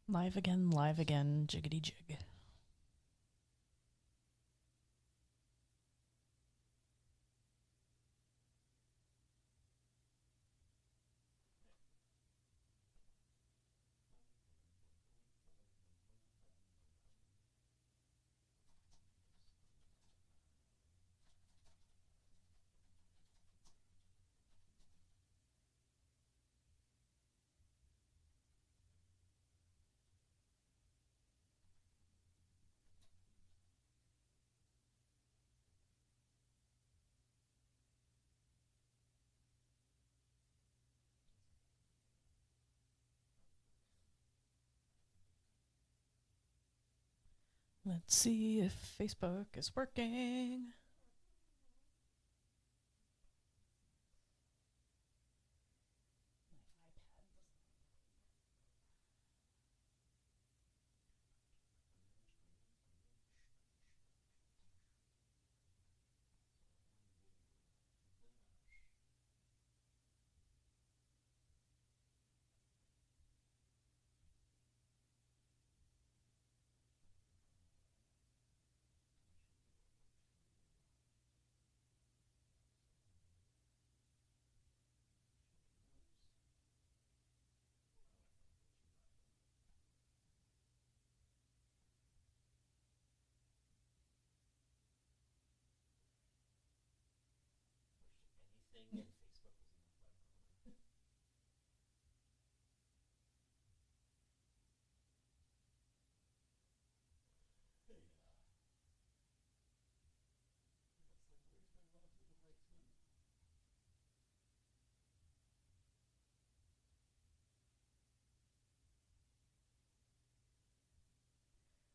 Live again, jiggity jig. Let's see if Facebook is working.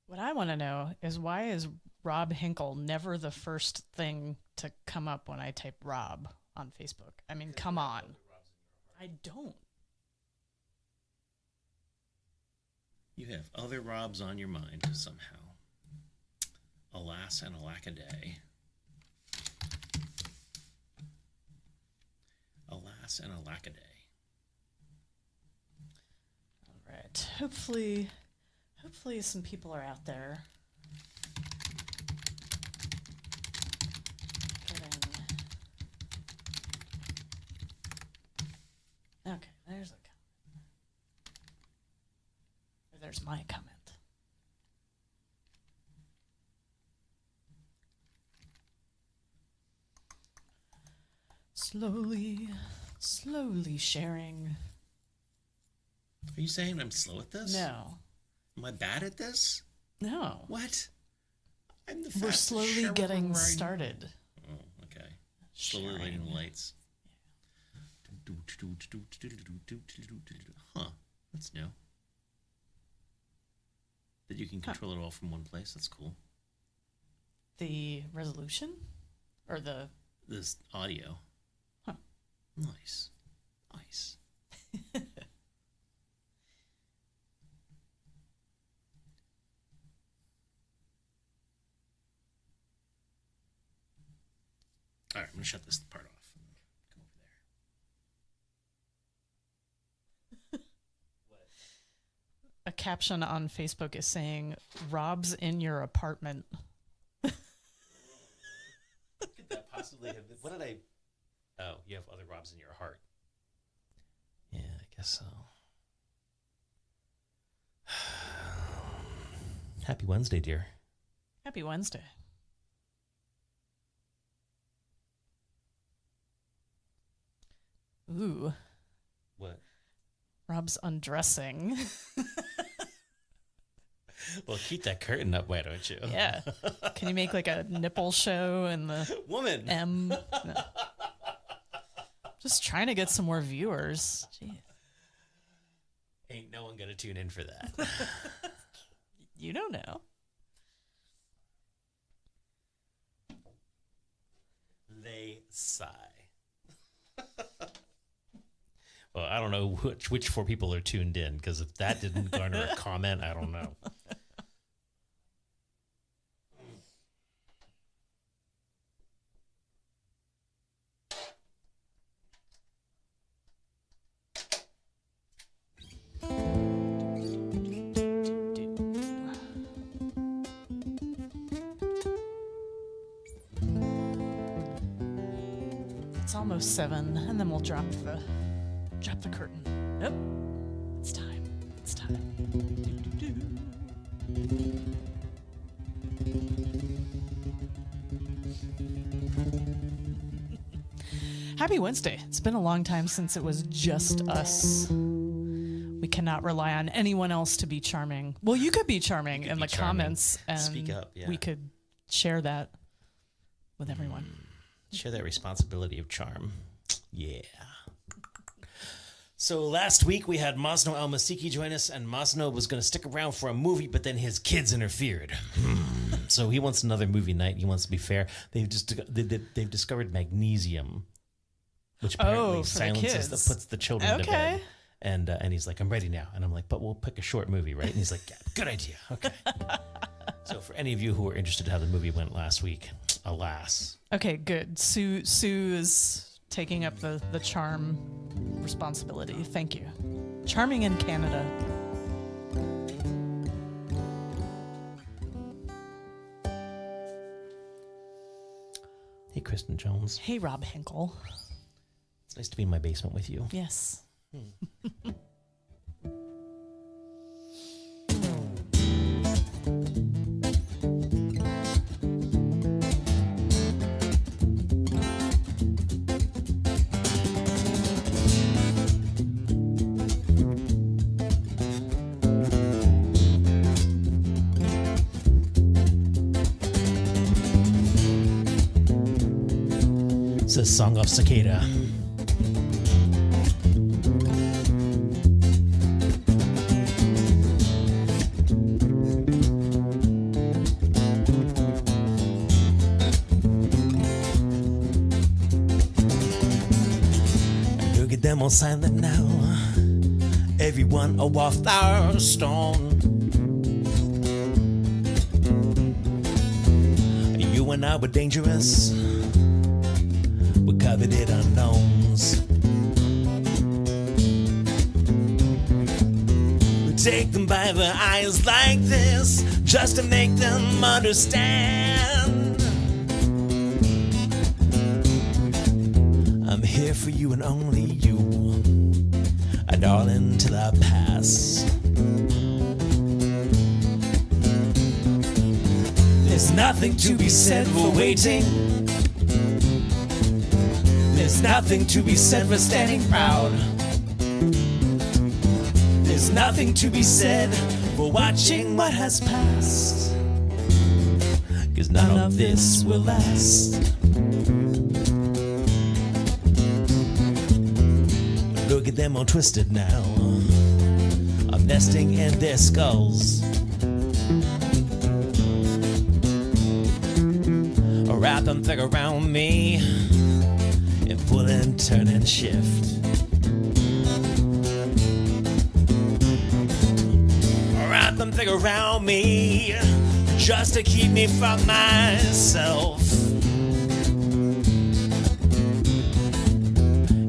What I want to know is why is Rob Hinkle never the first thing to come up when I type Rob on Facebook? I mean, come on. I don't. You have other Robs on your mind somehow. Alas and alackaday. Alas and alackaday. All right. Hopefully some people are out there. Okay, there's a comment. There's my comment. Slowly sharing. Are you saying I'm slow at this? No. Am I bad at this? No. What? I'm the We're fastest slowly sharer getting right started. now. Oh, okay. Slowly lighting the lights. Huh. That's new. That you can control it all from one place. That's cool. The resolution? Or the... This audio. Huh. Nice. Nice. All right, I'm going to shut this part off. Come over there. What? A caption on Facebook is saying, Rob's in your apartment. What could that possibly have been? What did I... Oh, you have other Robs in your heart. Yeah, I guess so. Happy Wednesday, dear. Happy Wednesday. Ooh. What? Rob's undressing. Well, keep that curtain up, why don't you? Yeah. Can you make like a nipple show in the Woman. M? No. Just trying to get some more viewers. Jeez. Ain't no one gonna tune in for that. You don't know. They sigh. Well, I don't know which four people are tuned in, because if that didn't garner a comment, I don't know. It's almost 7, and then we'll drop the curtain. Yep. It's time. It's time. Happy Wednesday. It's been a long time since it was just us. We cannot rely on anyone else to be charming. Well, you could be charming in the comments, and speak up. Yeah, we could share that with everyone. Share that responsibility of charm. Yeah. So last week we had Masno El-Masiki join us, and Masno was going to stick around for a movie, but then his kids interfered. So he wants another movie night. He wants to be fair. They've discovered magnesium, which apparently silences puts the children to bed. And he's like, I'm ready now. And I'm like, but we'll pick a short movie, right? And he's like, yeah, good idea. Okay. So for any of you who are interested in how the movie went last week, alas. Okay, good. Sue is taking up the charm responsibility. Thank you. Charming in Canada. Hey, Kristen Jones. Hey, Rob Hinkle. It's nice to be in my basement with you. Yes. It's a song of cicada. Look at them all silent now. Everyone a wallflower stone. You and I were dangerous. We coveted unknowns. We take them by the eyes like this, just to make them understand. I'm here for you and only you, a darling till I pass. There's nothing to be said for waiting. There's nothing to be said for standing proud. There's nothing to be said for watching what has passed. 'Cause none of this will last. Look at them all twisted now. I'm nesting in their skulls. Wrap them thick around me and pull and turn and shift. Wrap them thick around me just to keep me from myself.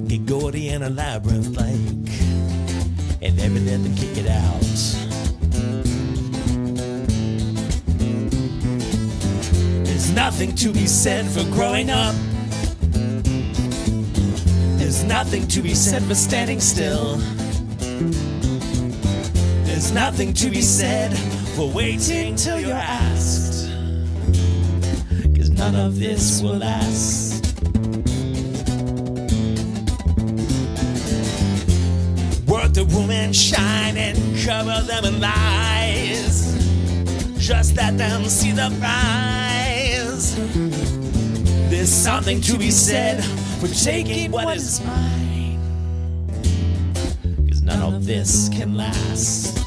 Get Gordian a labyrinth like, and never let them kick it out. There's nothing to be said for growing up. There's nothing to be said for standing still. There's nothing to be said for waiting till you're asked. 'Cause none of this will last. Work the room and shine and cover them in lies. Just let them see the prize. There's something to be said for taking what is mine. 'Cause none of this can last.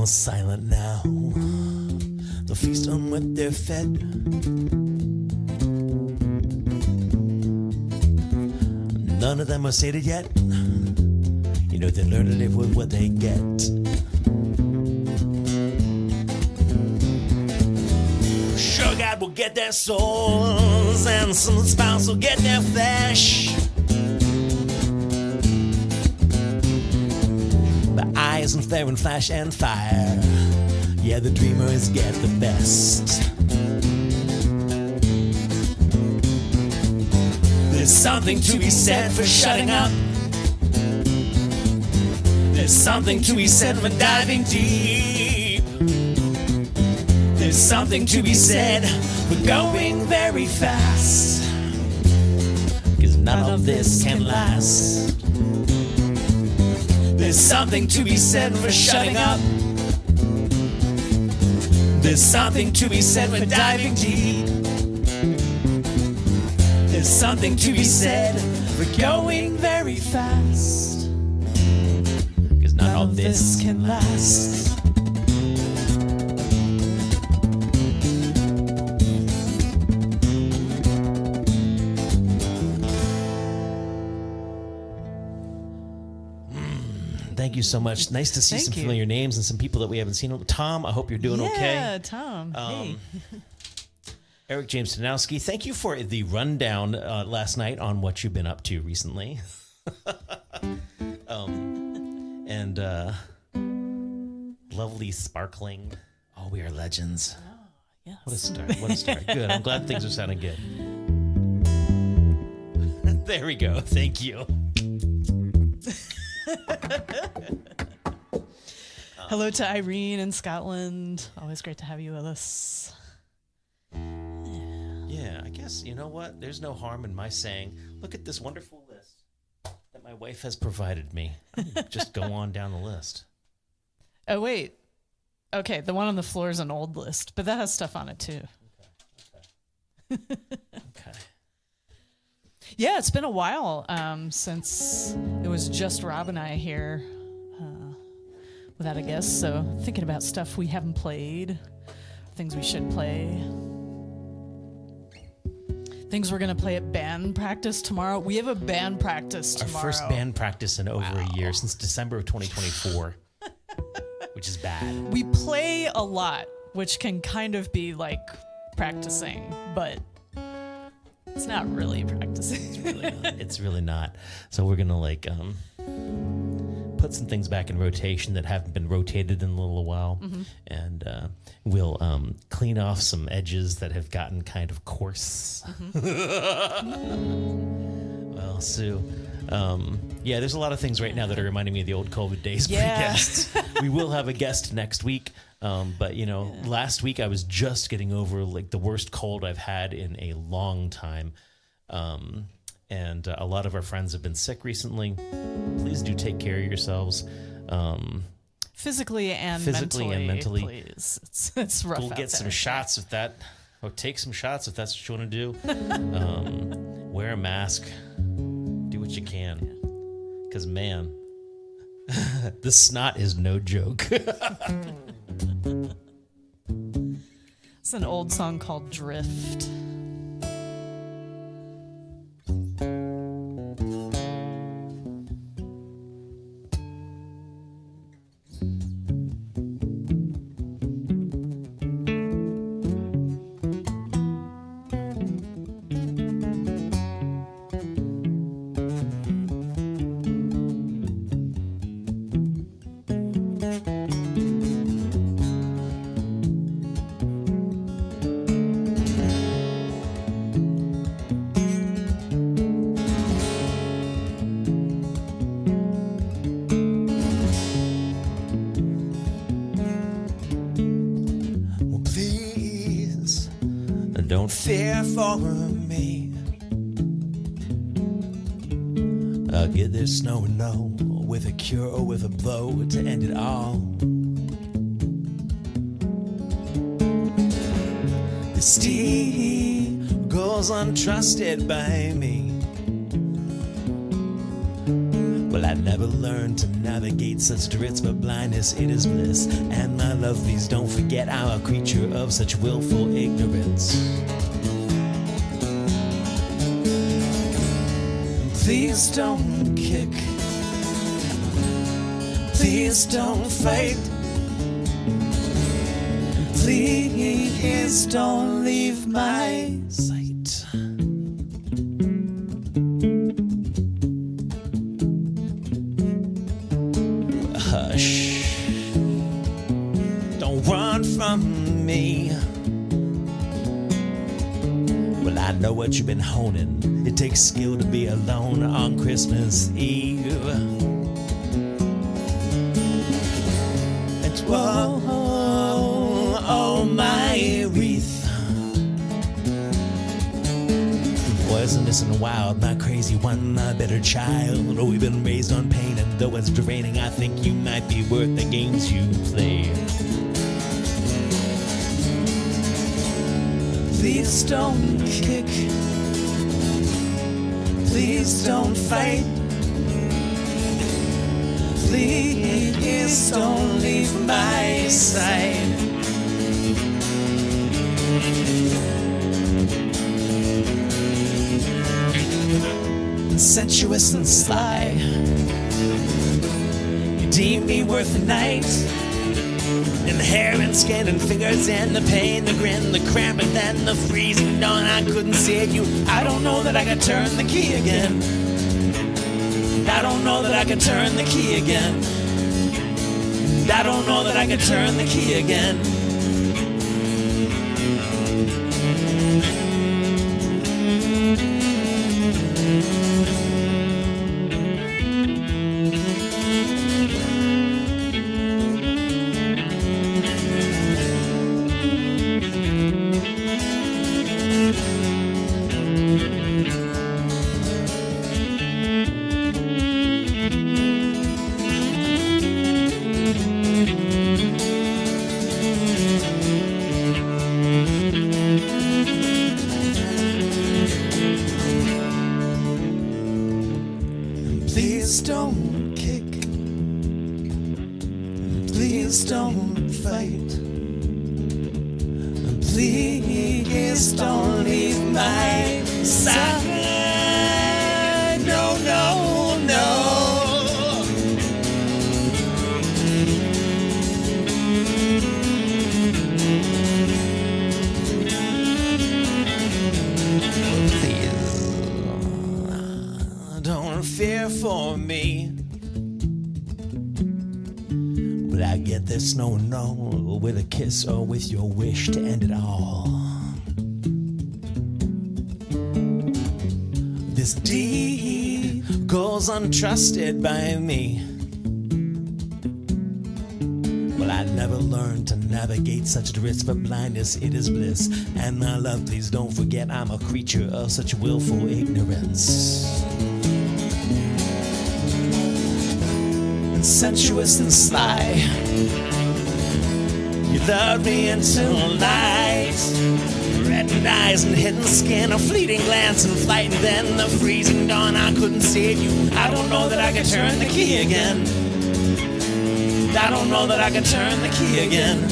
Silent now, they'll feast on what they're fed. none of them are sated yet. You know they learn to live with what they get. Sure God will get their souls, and some spouse will get their flesh. The eyes and flare and flash and fire. Yeah, the dreamers get the best. There's something to be said for shutting up. There's something to be said for diving deep. There's something to be said for going very fast. 'Cause none of this can last. There's something to be said for shutting up. There's something to be said for diving deep. There's something to be said for going very fast. 'Cause none of this can last. Thank you so much. Nice to see Thank some you. familiar names and some people that we haven't seen. Tom, I hope you're doing okay. Yeah, Tom. Hey. Eric James Tanowski, thank you for the rundown last night on what you've been up to recently. And lovely, sparkling. Oh, we are legends. Yes. What a start. What a start. Good. I'm glad things are sounding good. There we go. Thank you. Hello to Irene in Scotland. Always great to have you with us. Yeah, I guess, you know what? There's no harm in my saying, look at this wonderful list that my wife has provided me. Just go on down the list. Oh, wait. Okay, the one on the floor is an old list, but that has stuff on it too. Okay. Yeah, it's been a while since it was just Rob and I here without a guest. So thinking about stuff we haven't played, things we should play, things we're going to play at band practice tomorrow. We have a band practice tomorrow. Our first band practice in over a year, since December of 2024, which is bad. We play a lot, which can kind of be like practicing, but it's not really practicing. It's really not. So we're gonna put some things back in rotation that haven't been rotated in a little while, and we'll clean off some edges that have gotten kind of coarse. Well, Sue, yeah, there's a lot of things right now that are reminding me of the old COVID days for guests. We will have a guest next week. But last week I was just getting over the worst cold I've had in a long time. And a lot of our friends have been sick recently. Please do take care of yourselves. Physically and mentally. Please. It's rough. Go get some shots if that, or take some shots if that's what you want to do. Wear a mask. Do what you can. Because, man, the snot is no joke. It's an old song called Drift. Don't fear for me. I'll get there snow and no, with a cure or with a blow to end it all. The steed goes untrusted by me. Well, I never learned to navigate such drifts, but blindness, it is bliss. And my love, please don't forget I'm a creature of such willful ignorance. Please don't kick. Please don't fight. Please don't leave my sight. Hush. Don't run from me. Well, I know what you've been honing. It takes skill to be alone on Christmas Eve. And whoa, oh my wreath. Poisonous and wild, my crazy one, my better child. Oh, we've been raised on pain, and though it's draining, I think you might be worth the games you play. Please don't kick. Please don't fight. Please don't leave my side. Sensuous and sly, you deem me worth a night. And the hair and skin and fingers and the pain, the grin, the cramp, and then the freezing dawn. I couldn't save you. I don't know that I could turn the key again. I don't know that I could turn the key again. I don't know that I could turn the key again. Please don't kick. Please don't fight. Please don't leave my side. No, no, no. Please don't fear for me. Will I get this? No, no. With a kiss or with your wish to end it all. This deed goes untrusted by me. Well, I never learned to navigate such drifts, but blindness, it is bliss. And my love, please don't forget I'm a creature of such willful ignorance. And sensuous and sly, you loved me until night. Reddened eyes and hidden skin, a fleeting glance and flight, and then the freezing dawn. I couldn't save you. I don't know that I could turn the key again. I don't know that I could turn the key again.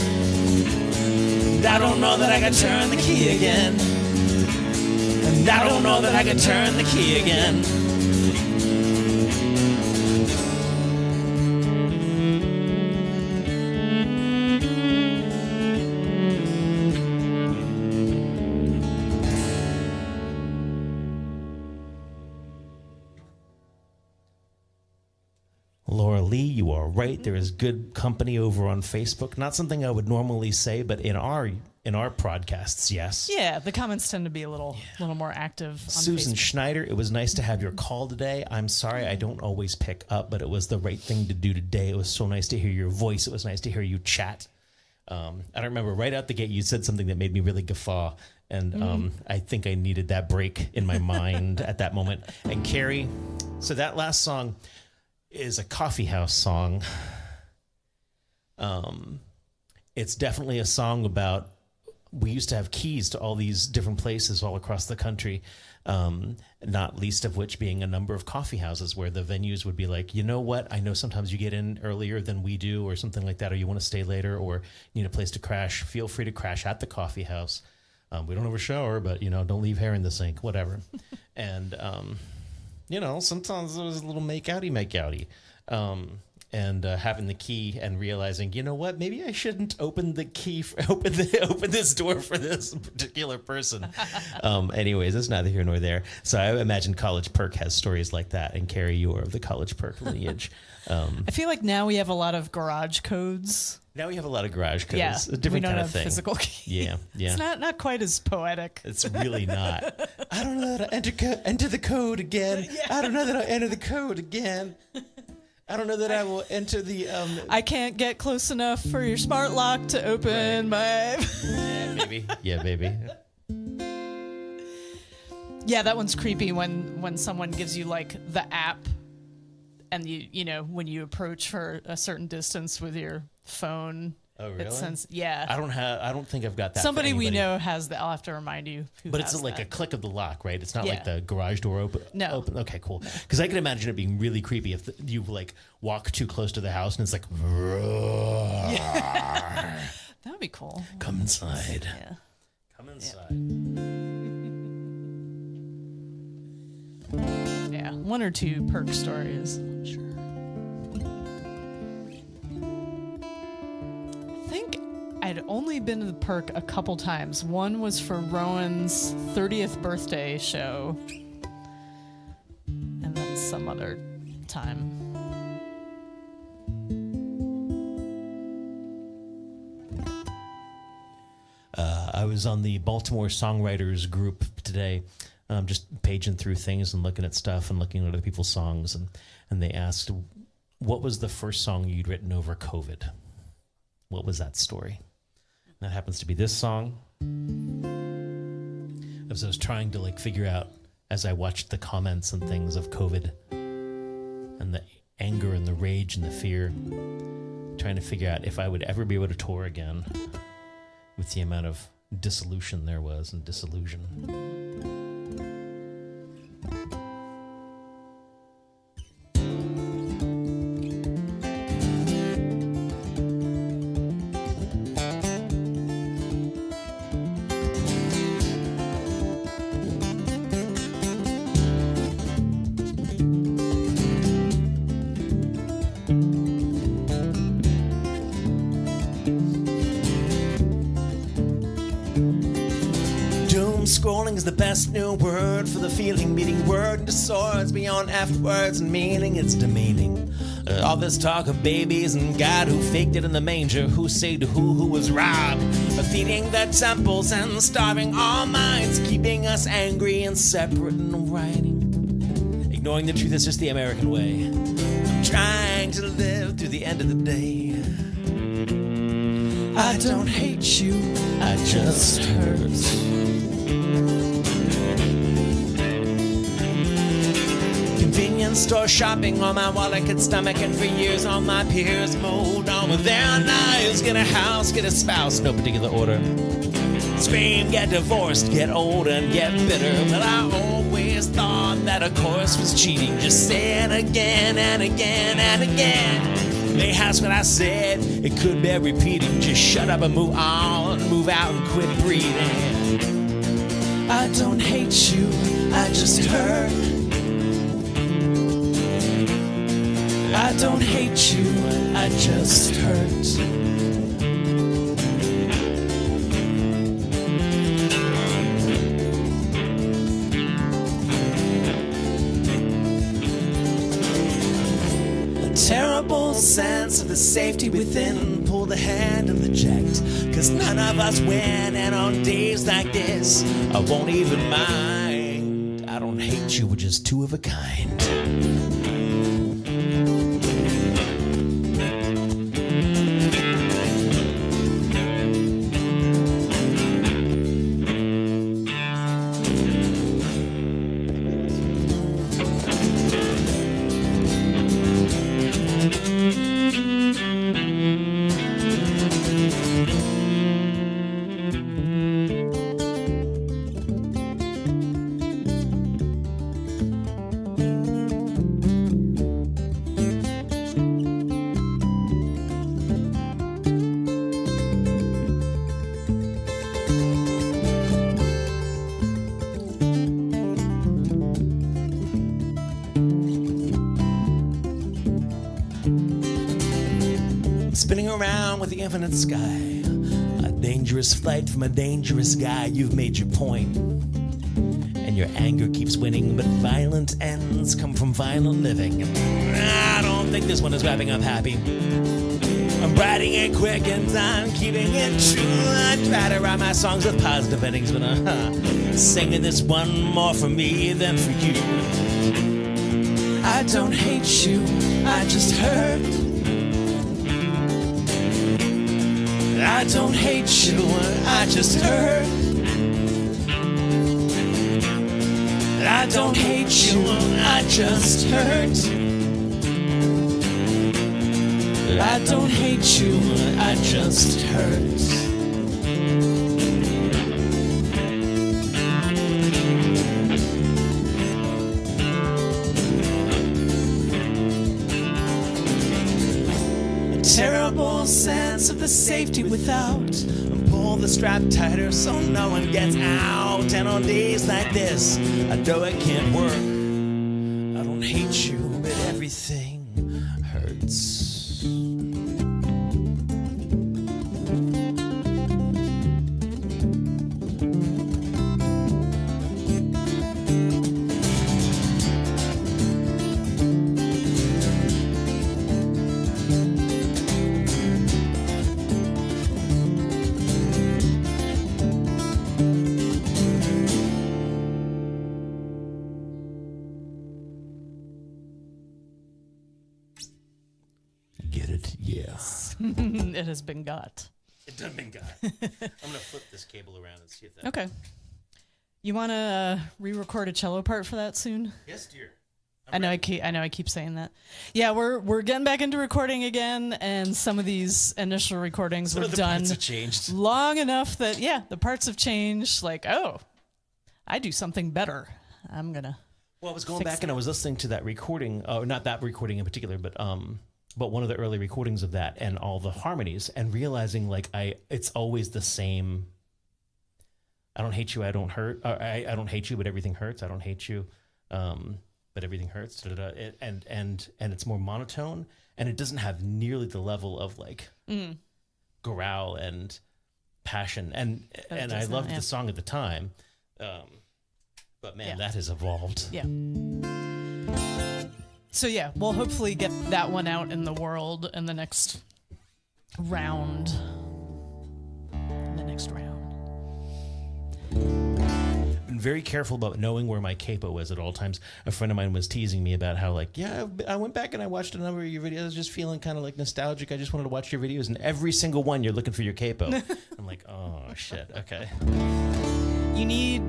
I don't know that I could turn the key again. And I don't know that I could turn the key again. Laura Lee, you are right. There is good company over on Facebook. Not something I would normally say, but in our podcasts, yes. Yeah, the comments tend to be a little more active on Susan Facebook. Schneider, it was nice to have your call today. I'm sorry I don't always pick up, but it was the right thing to do today. It was so nice to hear your voice. It was nice to hear you chat. I don't remember, right out the gate, you said something that made me really guffaw. And I think I needed that break in my mind at that moment. And Carrie, so that last song is a coffee house song. It's definitely a song about, we used to have keys to all these different places all across the country, not least of which being a number of coffee houses where the venues would be like, you know what, I know sometimes you get in earlier than we do or something like that, or you want to stay later or need a place to crash, feel free to crash at the coffee house. We don't have a shower, but, don't leave hair in the sink, whatever. And sometimes it was a little make-outy. And having the key and realizing, you know what, maybe I shouldn't open this door for this particular person. Anyways, it's neither here nor there. So I imagine College Perk has stories like that, and Carrie, you are of the College Perk lineage. I feel like now we have a lot of garage codes. Now we have a lot garage codes. Yeah, A different we don't kind have of thing. physical keys. Yeah. It's not quite as poetic. It's really not. I don't know how to enter the code again. Yeah. I don't know that I'll enter the code again. I don't know that I will enter the. I can't get close enough for your smart lock to open my. Yeah, baby. Yeah, that one's creepy when someone gives you like the app, and when you approach for a certain distance with your phone. Oh, really? It sends, yeah. I don't think I've got that. Somebody for we anybody. know has the. I'll have to remind you. But it's like a click of the lock, right? It's not Yeah. like the garage door open. No. Open. Okay, cool. Because I can imagine it being really creepy if you like walk too close to the house and it's like, That would be cool. come inside. Yeah. Come inside. Yeah. One or two perk stories, I'm sure. I think I'd only been to the perk a couple times. One was for Rowan's 30th birthday show, and then some other time. I was on the Baltimore songwriters group today, just paging through things and looking at stuff and looking at other people's songs, and they asked, what was the first song you'd written over COVID? What was that story? That happens to be this song. As I was trying to figure out, as I watched the comments and things of COVID and the anger and the rage and the fear, trying to figure out if I would ever be able to tour again with the amount of dissolution there was and disillusion. Scrolling is the best new word for the feeling, beating word into swords beyond afterwards and meaning. It's demeaning. All this talk of babies and God who faked it in the manger, who saved who was robbed of feeding their temples and starving our minds, keeping us angry and separate and writing. Ignoring the truth is just the American way. I'm trying to live through the end of the day. I don't hate you, I just hurt. Convenience store shopping on my wallet could stomach, and for years all my peers moved on with their lives. Get a house, get a spouse, no particular order. Scream, get divorced, get old and get bitter. But I always thought that a course was cheating. Just say it again and again and again. They asked what I said, it could be repeating. Just shut up and move on, move out and quit breathing. I don't hate you, I just hurt. I don't hate you, I just hurt. A terrible sense of the safety within. Pull the hand and eject, 'cause none of us win. And on days like this, I won't even mind. I don't hate you, we're just two of a kind. spinning around with the infinite sky. A dangerous flight from a dangerous guy. You've made your point, and your anger keeps winning, but violent ends come from violent living. I don't think this one is wrapping up happy. I'm writing it quick and I'm keeping it true. I try to write my songs with positive endings, but singing this one more for me than for you. I don't hate you, I just hurt. I don't hate you, I just hurt. I don't hate you, I just hurt. I don't hate you, I just hurt. A terrible sense of the safety without. Pull the strap tighter so no one gets out. And on days like this, I know it can't work. I don't hate you, but everything hurts. Get it? Yes. It has been got. It done been got. I'm gonna flip this cable around and see if that. Okay. You want to re-record a cello part for that soon? Yes, dear. I know I keep saying that. Yeah, we're getting back into recording again, and some of these initial recordings were done Parts have changed. long enough that the parts have changed. Like, oh, I do something better. I'm gonna. Well, I was going back and I was listening to that recording. Not that recording in particular, but one of the early recordings of that and all the harmonies, and realizing it's always the same. I don't hate you, I don't hurt. I don't hate you, but everything hurts. I don't hate you, but everything hurts. And it's more monotone, and it doesn't have nearly the level of growl and passion. And I loved the song at the time, but man, that has evolved. Yeah. So we'll hopefully get that one out in the world in the next round. Been very careful about knowing where my capo is at all times. A friend of mine was teasing me about how I went back and I watched a number of your videos, just feeling kind of nostalgic. I just wanted to watch your videos, and every single one you're looking for your capo. I'm like, oh shit, okay. You need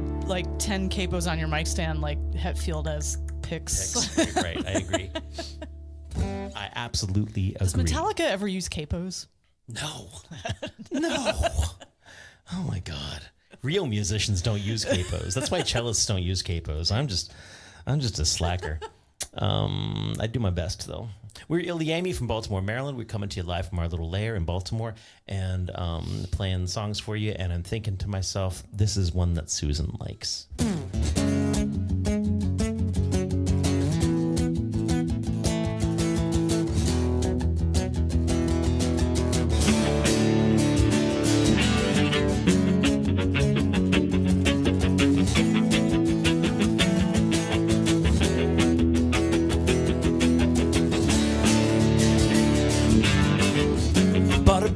10 capos on your mic stand, like Hetfield has picks. Right, I agree. I absolutely agree. Does Metallica ever use capos? No. Oh my god. Real musicians don't use capos. That's why cellists don't use capos. I'm just a slacker. I do my best though. We're ilyAIMY from Baltimore, Maryland. We're coming to you live from our little Lair in Baltimore, and playing songs for you. And I'm thinking to myself, this is one that Susan likes.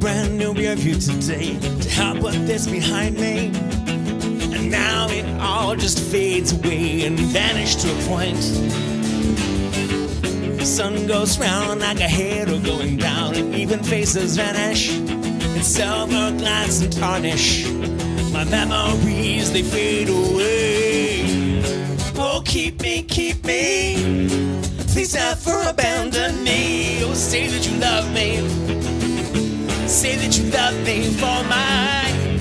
Brand new rear view today to help put this behind me, and now it all just fades away and vanishes to a point. The sun goes round like a halo going down, and even faces vanish in silver glass and tarnish. My memories, they fade away. Oh, keep me, please never abandon me. Oh, say that you love me. Say that you love me for mine.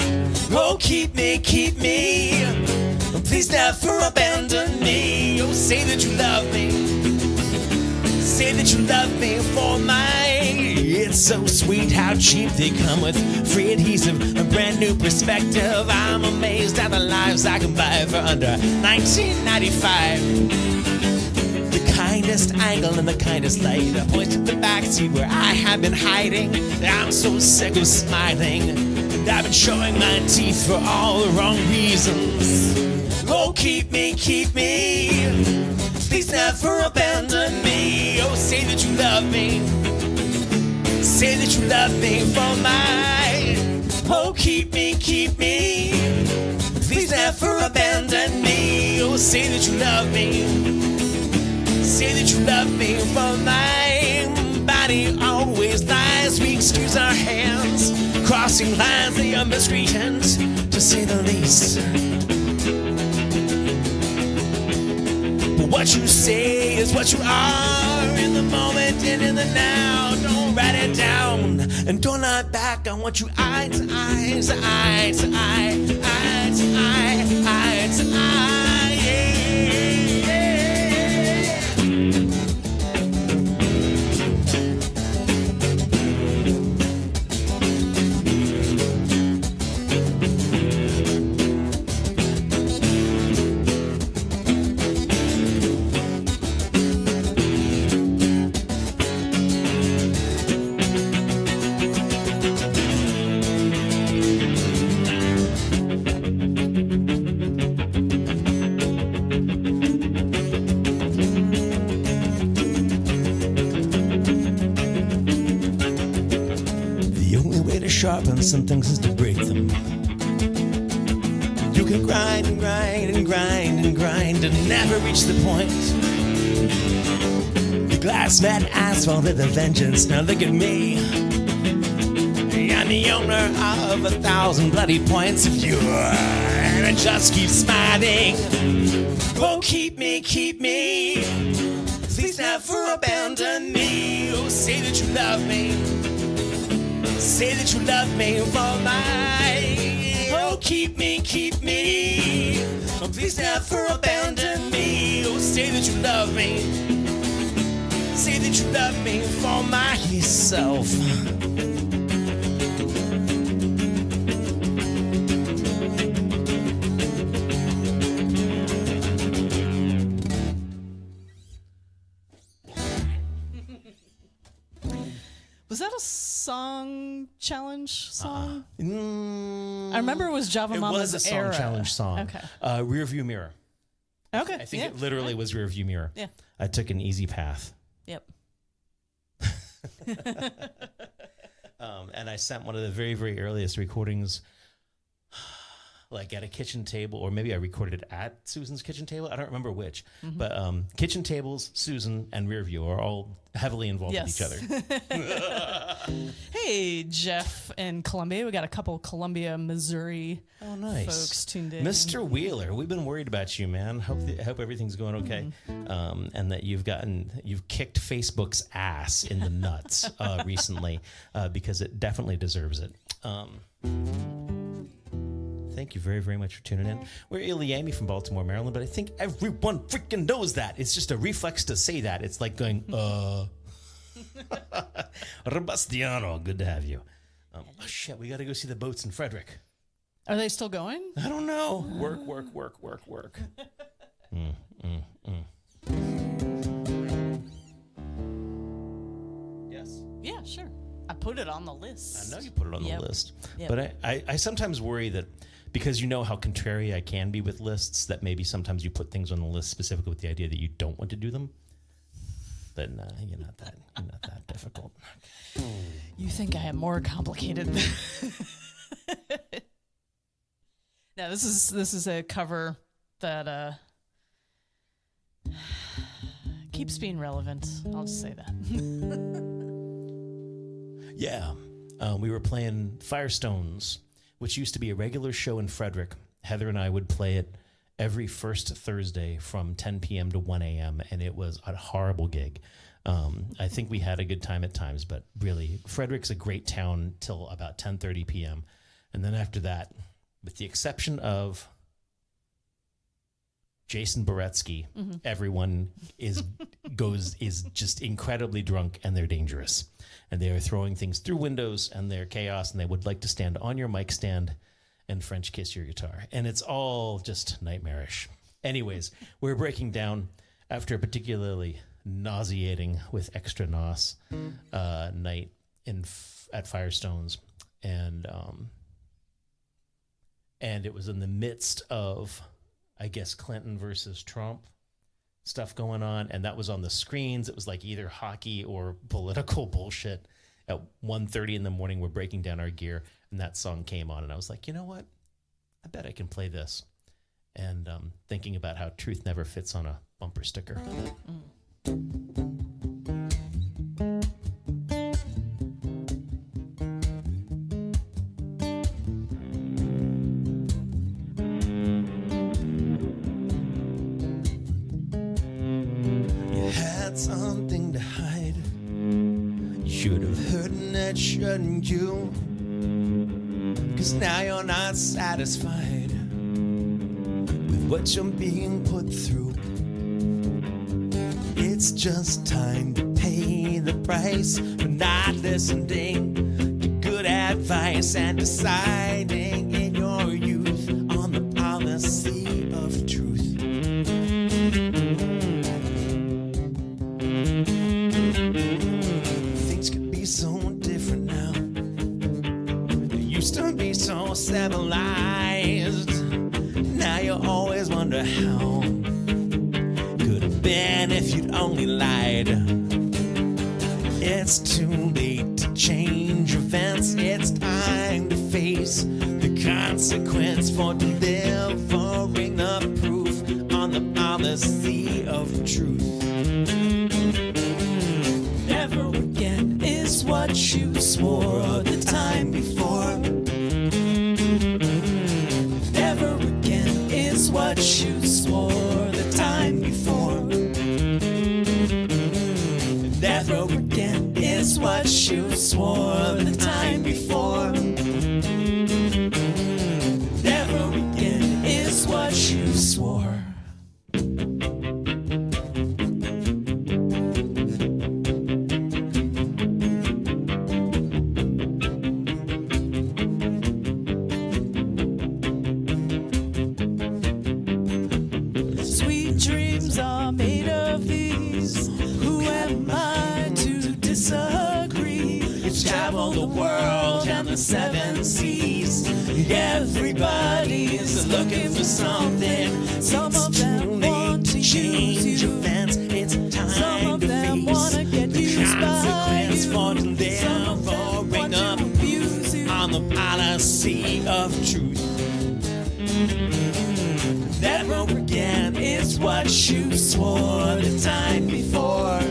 Oh, keep me. Please never abandon me. Oh, say that you love me. Say that you love me for mine. It's so sweet how cheap they come with free adhesive, a brand new perspective. I'm amazed at the lives I can buy for under $19.95. The kind kindest angle and the kindest light. I point to the backseat where I have been hiding. I'm so sick of smiling, and I've been showing my teeth for all the wrong reasons. Oh, keep me, please never abandon me. Oh, say that you love me, say that you love me for my. Oh, keep me, please never abandon me. Oh, say that you love me, say that you love me for my body always lies. We excuse our hands, crossing lines, they are miscreants, to say the least. But what you say is what you are in the moment and in the now. Don't write it down and don't lie back on what you eye to eye to eye to eye, eye to eye, eye to eye. Yeah, sharpen some things is to break them. You can grind and grind and grind and grind and never reach the point. The glass met asphalt with a vengeance. Now look at me. I'm the owner of 1,000 bloody points of view, and I just keep smiling. Oh, keep me, please never abandon me. Oh, say that you love me, say that you love me for my. Oh, keep me, oh, please never abandon me. Oh, say that you love me, say that you love me for myself. Was that a song challenge song? I remember it was Java Mama's It was a song era. challenge song. Okay. Rear View Mirror. Okay. I think it literally was Rear View Mirror. Yeah. I took an easy path. Yep. And I sent one of the very, very earliest recordings like at a kitchen table, or maybe I recorded it at Susan's kitchen table. I don't remember which. Mm-hmm. But kitchen tables, Susan, and Rear View are all heavily involved with each other. Hey, Jeff in Columbia. We got a couple Columbia, Missouri folks tuned in. Mr. Wheeler, we've been worried about you, man. Hope everything's going okay. And that you've kicked Facebook's ass in the nuts recently, because it definitely deserves it. Thank you very, very much for tuning in. We're ilyAIMY from Baltimore, Maryland, but I think everyone freaking knows that. It's just a reflex to say that. It's like going, Robustiano, good to have you. Oh, shit, we got to go see the boats in Frederick. Are they still going? I don't know. Work. Yes. Yeah, sure. I put it on the list. I know you put it on the list. Yep. But I sometimes worry that because you know how contrary I can be with lists, that maybe sometimes you put things on the list specifically with the idea that you don't want to do them. But you're not that difficult. You think I am more complicated than No, this is a cover that keeps being relevant. I'll just say that. Yeah. We were playing Firestones, which used to be a regular show in Frederick. Heather and I would play it every first Thursday from 10 p.m. to 1 a.m., and it was a horrible gig. I think we had a good time at times, but really, Frederick's a great town till about 10:30 p.m. And then after that, with the exception of Jason Boretsky, everyone is just incredibly drunk, and they're dangerous. And they are throwing things through windows, and they're chaos, and they would like to stand on your mic stand and French kiss your guitar. And it's all just nightmarish. Anyways, we're breaking down after a particularly nauseating with extra nos night at Firestone's, and it was in the midst of, I guess, Clinton versus Trump stuff going on, and that was on the screens. It was like either hockey or political bullshit. At 1:30 in the morning, we're breaking down our gear, and that song came on, and I was like, you know what? I bet I can play this. And thinking about how truth never fits on a bumper sticker. Something to hide. You should have heard that, shouldn't you? 'Cause now you're not satisfied with what you're being put through. It's just time to pay the price for not listening to good advice and deciding in your youth on the policy of truth. So civilized, now you always wonder how could have been if you'd only lied. It's too late to change events. It's time to face the consequence for delivering the proof on the policy of truth. Never again is what you swore the time before. What you swore the time before. Never again is what you swore the time before. Never again is what you swore. Dreams are made of these. Who am I to disagree? It's traveled the world and the 7 seas. Everybody is looking for something. Some of them want to change events. It's time to face the consequence for delivering up on the policy of truth. Never again is what you swore the time before.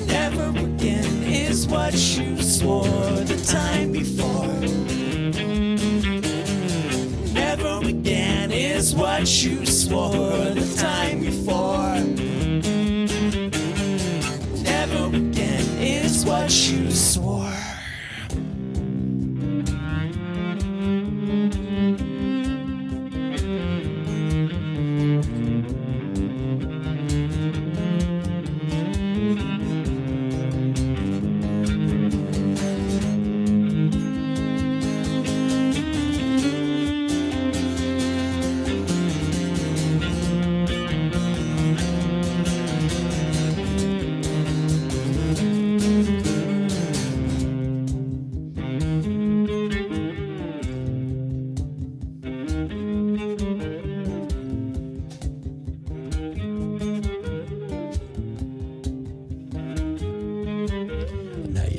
Never again is what you swore the time before. Never again is what you swore the time before. Never again is what you swore.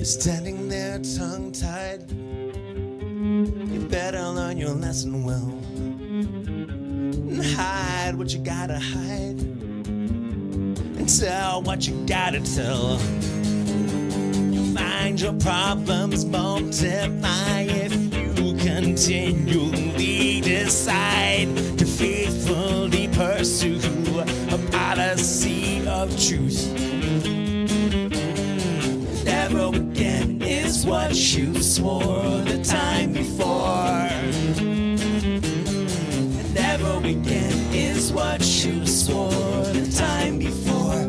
Standing there tongue-tied, you better learn your lesson well and hide what you gotta hide and tell what you gotta tell. You'll find your problems multiply if you continually decide to faithfully pursue a policy of truth. Never again is what you swore the time before. Never again is what you swore the time before.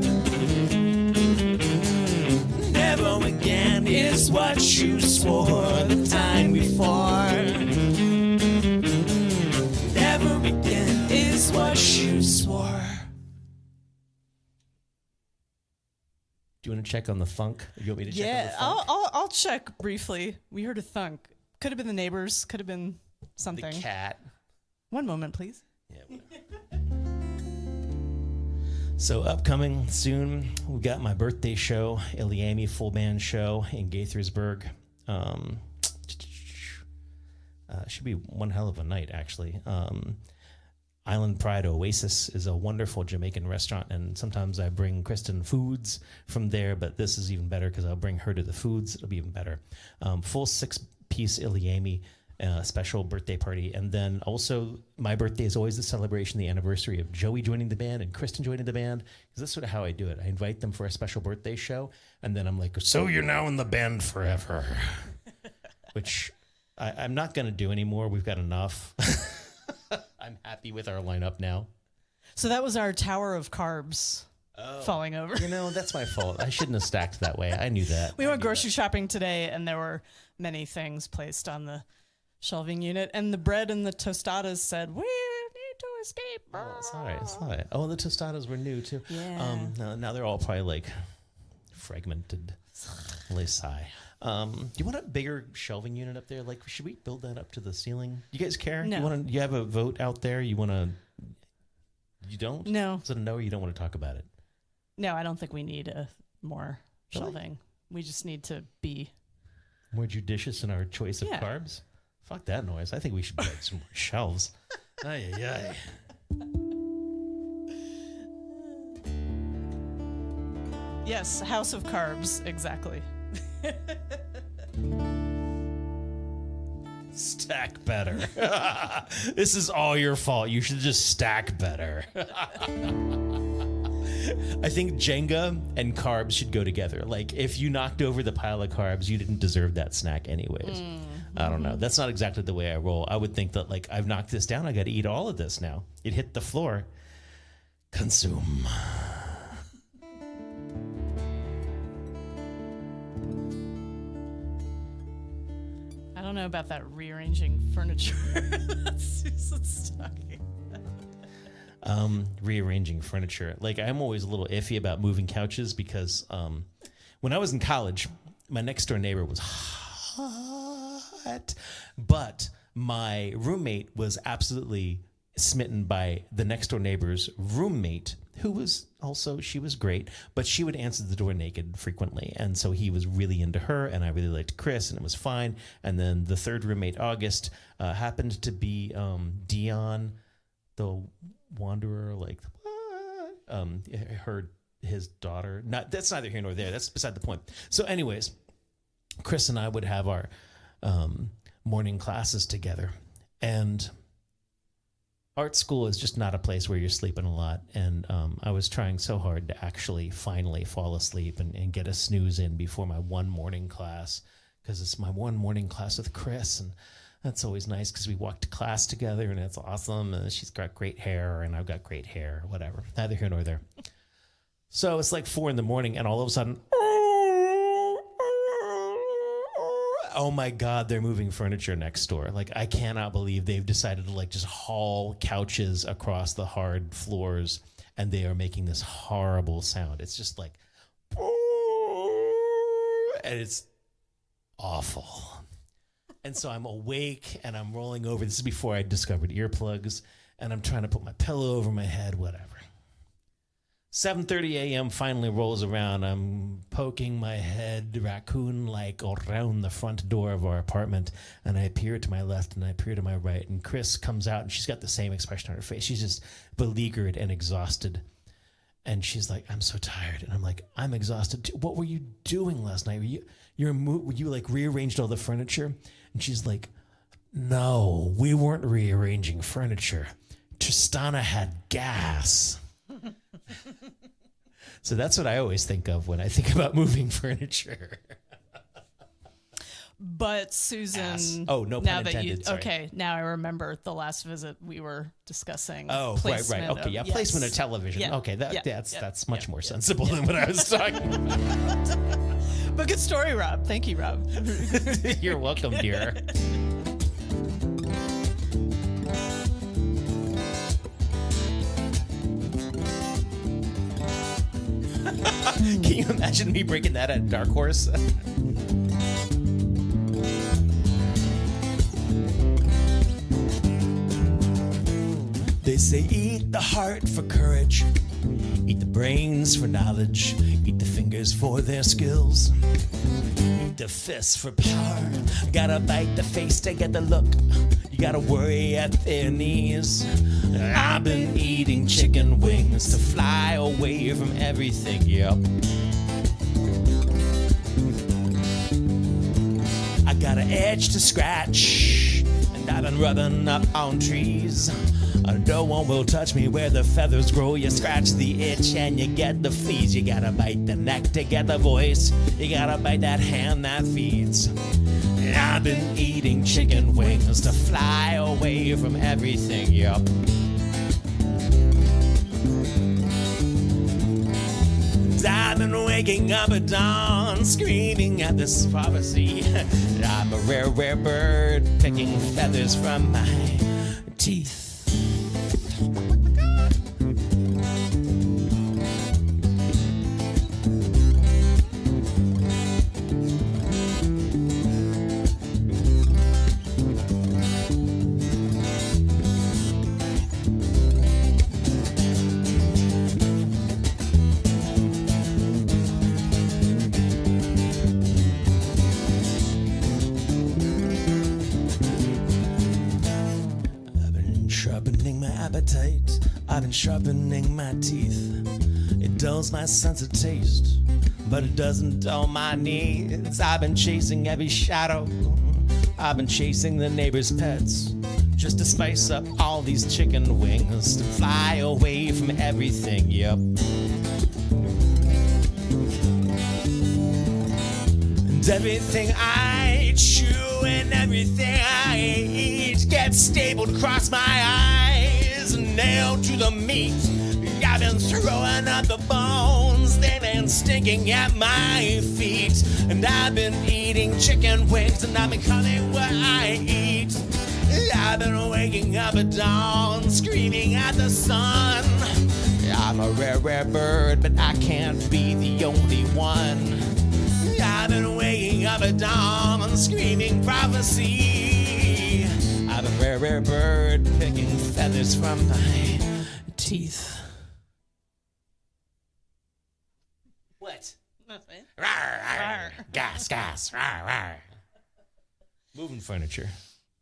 Never again is what you swore the time before. Never again is what you swore. Do you want to check on the thunk? You want me to check on the Yeah, thunk? I'll check briefly. We heard a thunk. Could have been the neighbors. Could have been something. The cat. One moment, please. Yeah. So upcoming soon, we got my birthday show, ilyAIMY full band show in Gaithersburg. Should be one hell of a night, actually. Island Pride Oasis is a wonderful Jamaican restaurant, and sometimes I bring Kristen foods from there, but this is even better because I'll bring her to the foods. It'll be even better. Full 6-piece ilyAIMY special birthday party, and then also my birthday is always the celebration, the anniversary of Joey joining the band and Kristen joining the band, because that's sort of how I do it. I invite them for a special birthday show, and then I'm like, so you're now in the band forever, which I'm not going to do anymore. We've got enough. I'm happy with our lineup now. So that was our tower of carbs falling over. You know, that's my fault. I shouldn't have stacked that way. I knew that. We went grocery shopping today, and there were many things placed on the shelving unit, and the bread and the tostadas said, we need to escape. Oh, it's all right. It's all right. Oh, the tostadas were new, too. Yeah. Now they're all probably, like, fragmented. They sigh. Do you want a bigger shelving unit up there? Like, should we build that up to the ceiling? You guys care? No. You have a vote out there? You want to... You don't? No. Is it a no or you don't want to talk about it? No, I don't think we need more Really? shelving. We just need to be... More judicious in our choice of Yeah. carbs? Fuck that noise. I think we should build some more shelves. Ay, ay, ay. Yes, house of carbs, exactly. Stack better. This is all your fault. You should just stack better. I think Jenga and carbs should go together. Like, if you knocked over the pile of carbs, you didn't deserve that snack anyways. I don't know. That's not exactly the way I roll. I would think that, like, I've knocked this down. I got to eat all of this now. It hit the floor. Consume. I don't know about that rearranging furniture. That's Susan's talking. Rearranging furniture. Like, I'm always a little iffy about moving couches because when I was in college, my next door neighbor was hot, but my roommate was absolutely smitten by the next door neighbor's roommate, who was also, she was great, but she would answer the door naked frequently. And so he was really into her, and I really liked Chris, and it was fine. And then the third roommate, August, happened to be Dion, the wanderer, like, heard his daughter. That's neither here nor there. That's beside the point. So anyways, Chris and I would have our morning classes together. And art school is just not a place where you're sleeping a lot. And I was trying so hard to actually finally fall asleep and get a snooze in before my one morning class, because it's my one morning class with Chris. And that's always nice because we walk to class together and it's awesome. And she's got great hair and I've got great hair, whatever. Neither here nor there. So it's like 4 a.m. and all of a sudden, oh my God, they're moving furniture next door. Like, I cannot believe they've decided to, like, just haul couches across the hard floors, and they are making this horrible sound. It's just like, and it's awful. And so I'm awake and I'm rolling over. This is before I discovered earplugs, and I'm trying to put my pillow over my head, whatever. 7:30 a.m. finally rolls around. I'm poking my head raccoon-like around the front door of our apartment, and I appear to my left and I appear to my right, and Chris comes out, and she's got the same expression on her face. She's just beleaguered and exhausted, and she's like, I'm so tired. And I'm like, I'm exhausted too. What were you doing last night? Were you like rearranged all the furniture? And she's like, no, we weren't rearranging furniture. Tristana had gas. So that's what I always think of when I think about moving furniture. But Susan, Ass. Oh, no pun now that intended, you sorry. Okay, now I remember the last visit we were discussing. Oh, placement right. Okay, yeah, of, placement of yes. television. Yeah. Okay, Yeah. that's much Yeah. more sensible than what I was talking about. But good story, Rob. Thank you, Rob. You're welcome, dear. Can you imagine me breaking that at Dark Horse? They say eat the heart for courage, eat the brains for knowledge, eat the fingers for their skills, eat the fists for power. Gotta bite the face to get the look, you gotta worry at their knees. I've been eating chicken wings to fly away from everything, yep. I got an edge to scratch, and I've been rubbing up on trees. No one will touch me where the feathers grow. You scratch the itch and you get the fleas. You gotta bite the neck to get the voice. You gotta bite that hand that feeds. I've been eating chicken wings to fly away from everything, yup. I've been waking up at dawn, screaming at this prophecy. I'm a rare, rare bird, picking feathers from my teeth. I've been sharpening my teeth. It dulls my sense of taste, but it doesn't dull my needs. I've been chasing every shadow. I've been chasing the neighbor's pets, just to spice up all these chicken wings, to fly away from everything, yep. And everything I chew and everything I eat gets stapled across my eyes, nailed to the meat. I've been throwing up the bones, they've been stinking at my feet. And I've been eating chicken wings, and I've been coming where I eat. I've been waking up at dawn, screaming at the sun. I'm a rare, rare bird, but I can't be the only one. I've been waking up at dawn, screaming prophecy. I'm a rare, rare bird, picking feathers from my teeth. What? Nothing. Rawr, rawr. Gas, gas, rawr, rawr. Moving furniture.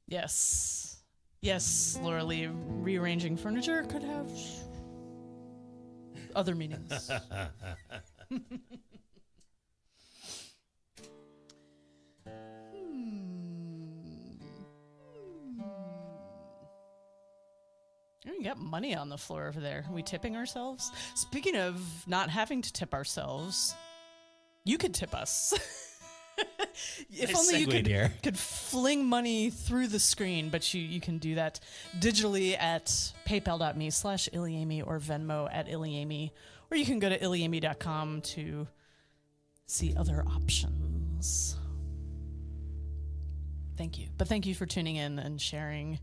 Yes. Yes, Laura Lee, rearranging furniture could have other meanings. We got money on the floor over there. Are we tipping ourselves? Speaking of not having to tip ourselves, you could tip us. If Nice only you segue, could fling money through the screen, but you can do that digitally at paypal.me/ilyAIMY or Venmo at ilyAIMY, or you can go to ilyAIMY.com to see other options. Thank you. But thank you for tuning in and sharing.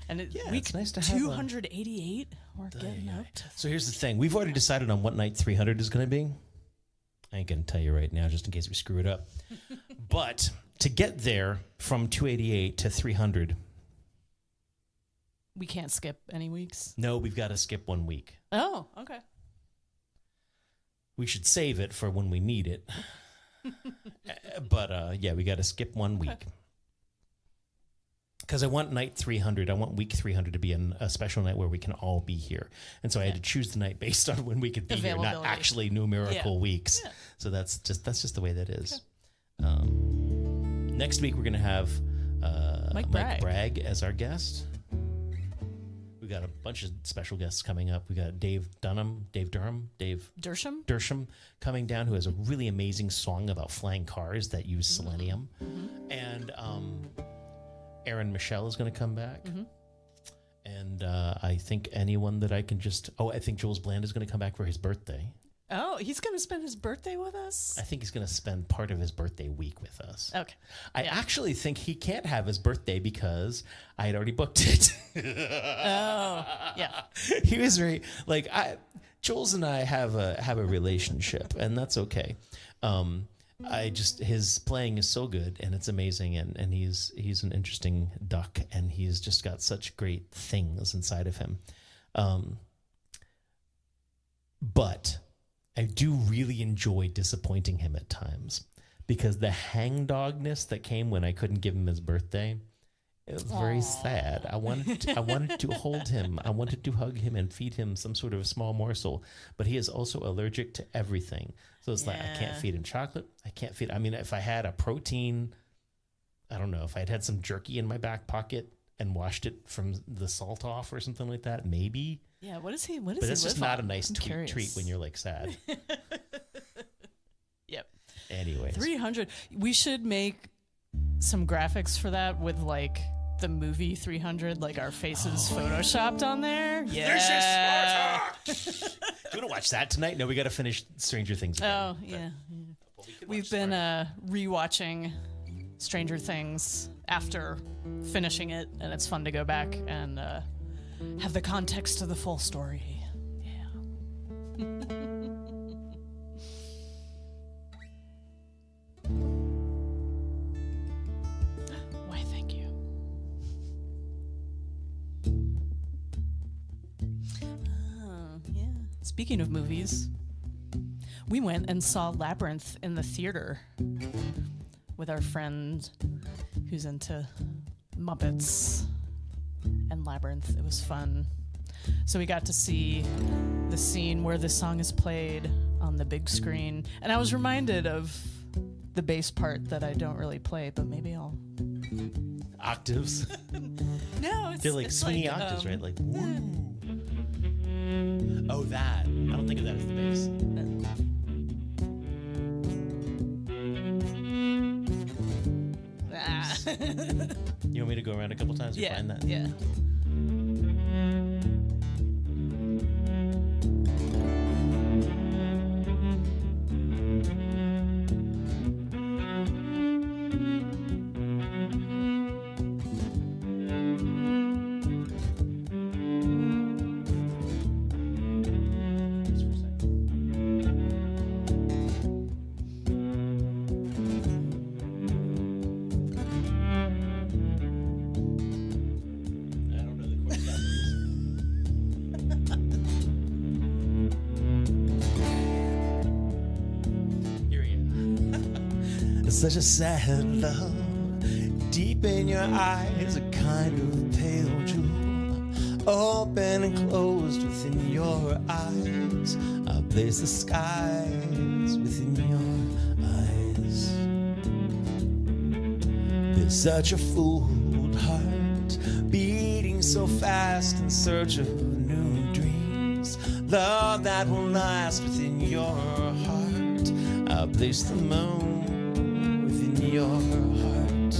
And it's nice to have 288. We're getting up to. So here's the thing. We've already decided on what night 300 is going to be. I ain't going to tell you right now just in case we screw it up. But to get there from 288 to 300. We can't skip any weeks. No, we've got to skip 1 week. Oh, okay. We should save it for when we need it. But yeah, we got to skip 1 week. Okay. Because I want night 300, I want week 300 to be a special night where we can all be here. And so I had to choose the night based on when we could be here, not actually numerical weeks. Yeah. So that's just the way that is. Okay. Next week, we're going to have Mike Bragg as our guest. We got a bunch of special guests coming up. We got Dave Dersham coming down, who has a really amazing song about flying cars that use selenium. Mm-hmm. And Aaron Michelle is going to come back. Mm-hmm. And I think anyone that I can I think Jules Bland is going to come back for his birthday. Oh, he's going to spend his birthday with us? I think he's going to spend part of his birthday week with us. Okay. I actually think he can't have his birthday because I had already booked it. Oh, yeah. He was very like Jules and I have a relationship, and that's okay. His playing is so good and it's amazing, and he's an interesting duck, and he's just got such great things inside of him. But I do really enjoy disappointing him at times, because the hangdogness that came when I couldn't give him his birthday, it was very sad. I wanted to hold him. I wanted to hug him and feed him some sort of small morsel, but he is also allergic to everything. So it's like, I can't feed him chocolate. I mean, if I had a protein, I don't know, if I'd had some jerky in my back pocket and washed it from the salt off or something like that, maybe. Yeah, what is he? What is But he? it's just live not on? a nice I'm curious. treat when you're like sad. Yep. Anyways. 300. We should make some graphics for that with like the movie 300, like our faces photoshopped on there. Yeah. Do you want to watch that tonight? No, we got to finish Stranger Things again. Oh, yeah. We've been rewatching Stranger Things after finishing it, and it's fun to go back and have the context of the full story. Yeah. Why, thank you. Yeah. Speaking of movies, we went and saw Labyrinth in the theater with our friend who's into Muppets and Labyrinth. It was fun. So we got to see the scene where the song is played on the big screen. And I was reminded of the bass part that I don't really play, but maybe I'll... Octaves. No, They're like swingy octaves, right? Like, woo. Oh, that. I don't think of that as the bass. You want me to go around a couple times and find that? Yeah. Such a sad love, deep in your eyes, a kind of pale jewel, open and closed within your eyes. I place the skies within your eyes. There's such a fooled heart, beating so fast in search of new dreams. Love that will last within your heart. I place the moon your heart,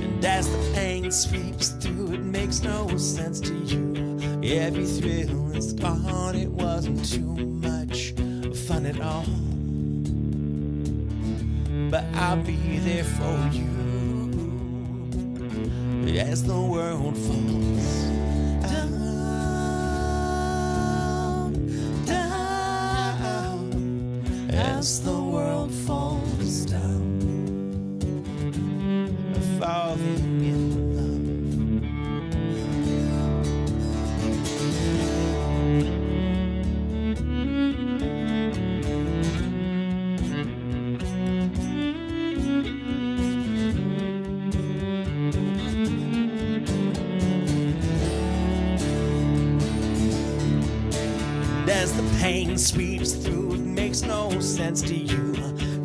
and as the pain sweeps through, it makes no sense to you. Every thrill is gone, it wasn't too much fun at all, but I'll be there for you as the world falls down, down, as the world falls down, falling in love. As the pain sweeps through, it makes no sense to you.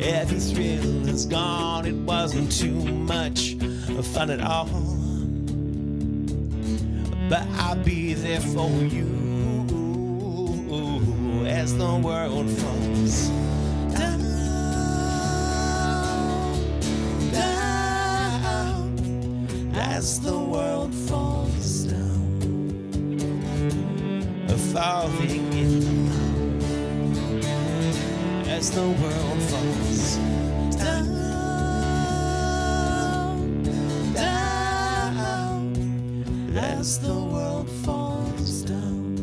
Every thrill is gone, it wasn't too much fun at all, but I'll be there for you as the world falls down, down, as the world falls down, falling in as the world falls down, down, as the world falls down,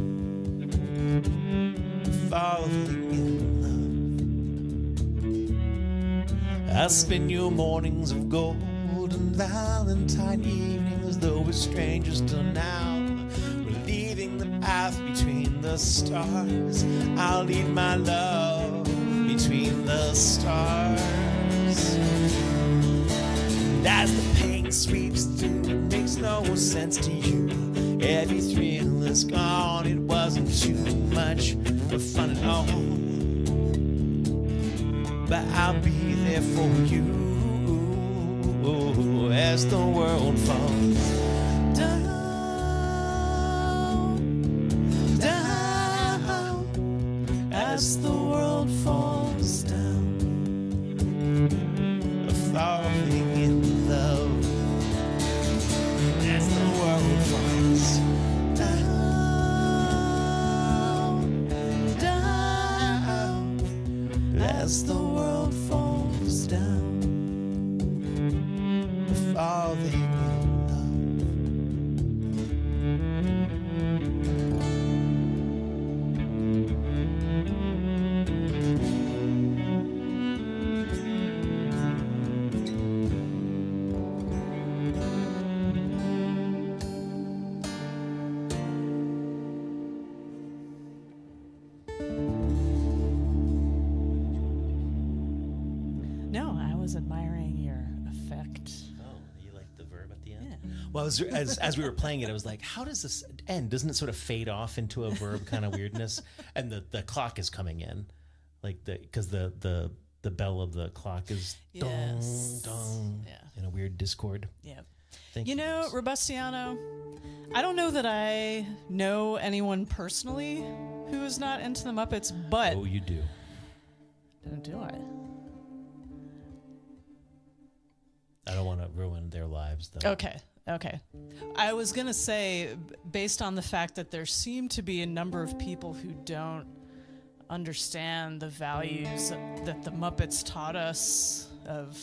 falling in love. I spend your mornings of gold and Valentine evenings, though we're strangers till now. We're leaving the path between the stars. I'll lead my love between the stars. And as the pain sweeps through, it makes no sense to you. Every thrill is gone, it wasn't too much of fun at all. But I'll be there for you as the world falls down, down, as the world falls down, falling in love as the world falls down, down, as the world falls down, falling in No, I was admiring your effect. Oh, you like the verb at the end? Yeah. Well, as we were playing it, I was like, how does this end? Doesn't it sort of fade off into a verb kind of weirdness? And the clock is coming in, like because the bell of the clock is Yes. dong dong Yeah. in a weird discord. Yeah. Thank You know, Chris. Robustiano, I don't know that I know anyone personally who is not into the Muppets, but Oh, you do. do I? I don't want to ruin their lives, though. Okay. I was going to say, based on the fact that there seem to be a number of people who don't understand the values that the Muppets taught us of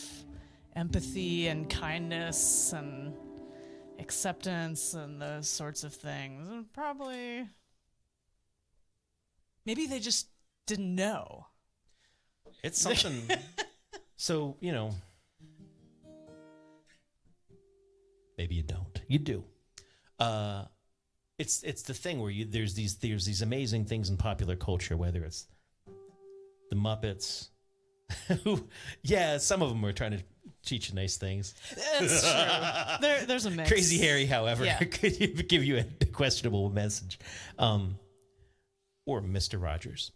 empathy and kindness and acceptance and those sorts of things. And probably, maybe they just didn't know. It's something. So, maybe you don't. You do. It's the thing where there's these amazing things in popular culture, whether it's the Muppets, who, yeah, some of them are trying to teach you nice things. It's true. There's a mix. Crazy Harry, however, Yeah. could give you a questionable message. Or Mr. Rogers.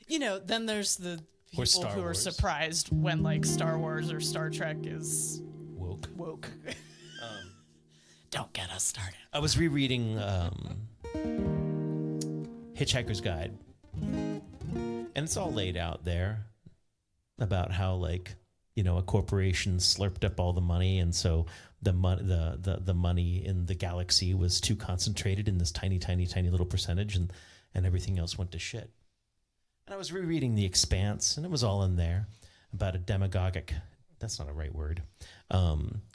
Then there's the Or people Star who are Wars. surprised when like Star Wars or Star Trek is Woke. Don't get us started. I was rereading Hitchhiker's Guide, and it's all laid out there about how, like, a corporation slurped up all the money, and so the money in the galaxy was too concentrated in this tiny little percentage, and everything else went to shit. And I was rereading The Expanse, and it was all in there about a demagogic, that's not a right word,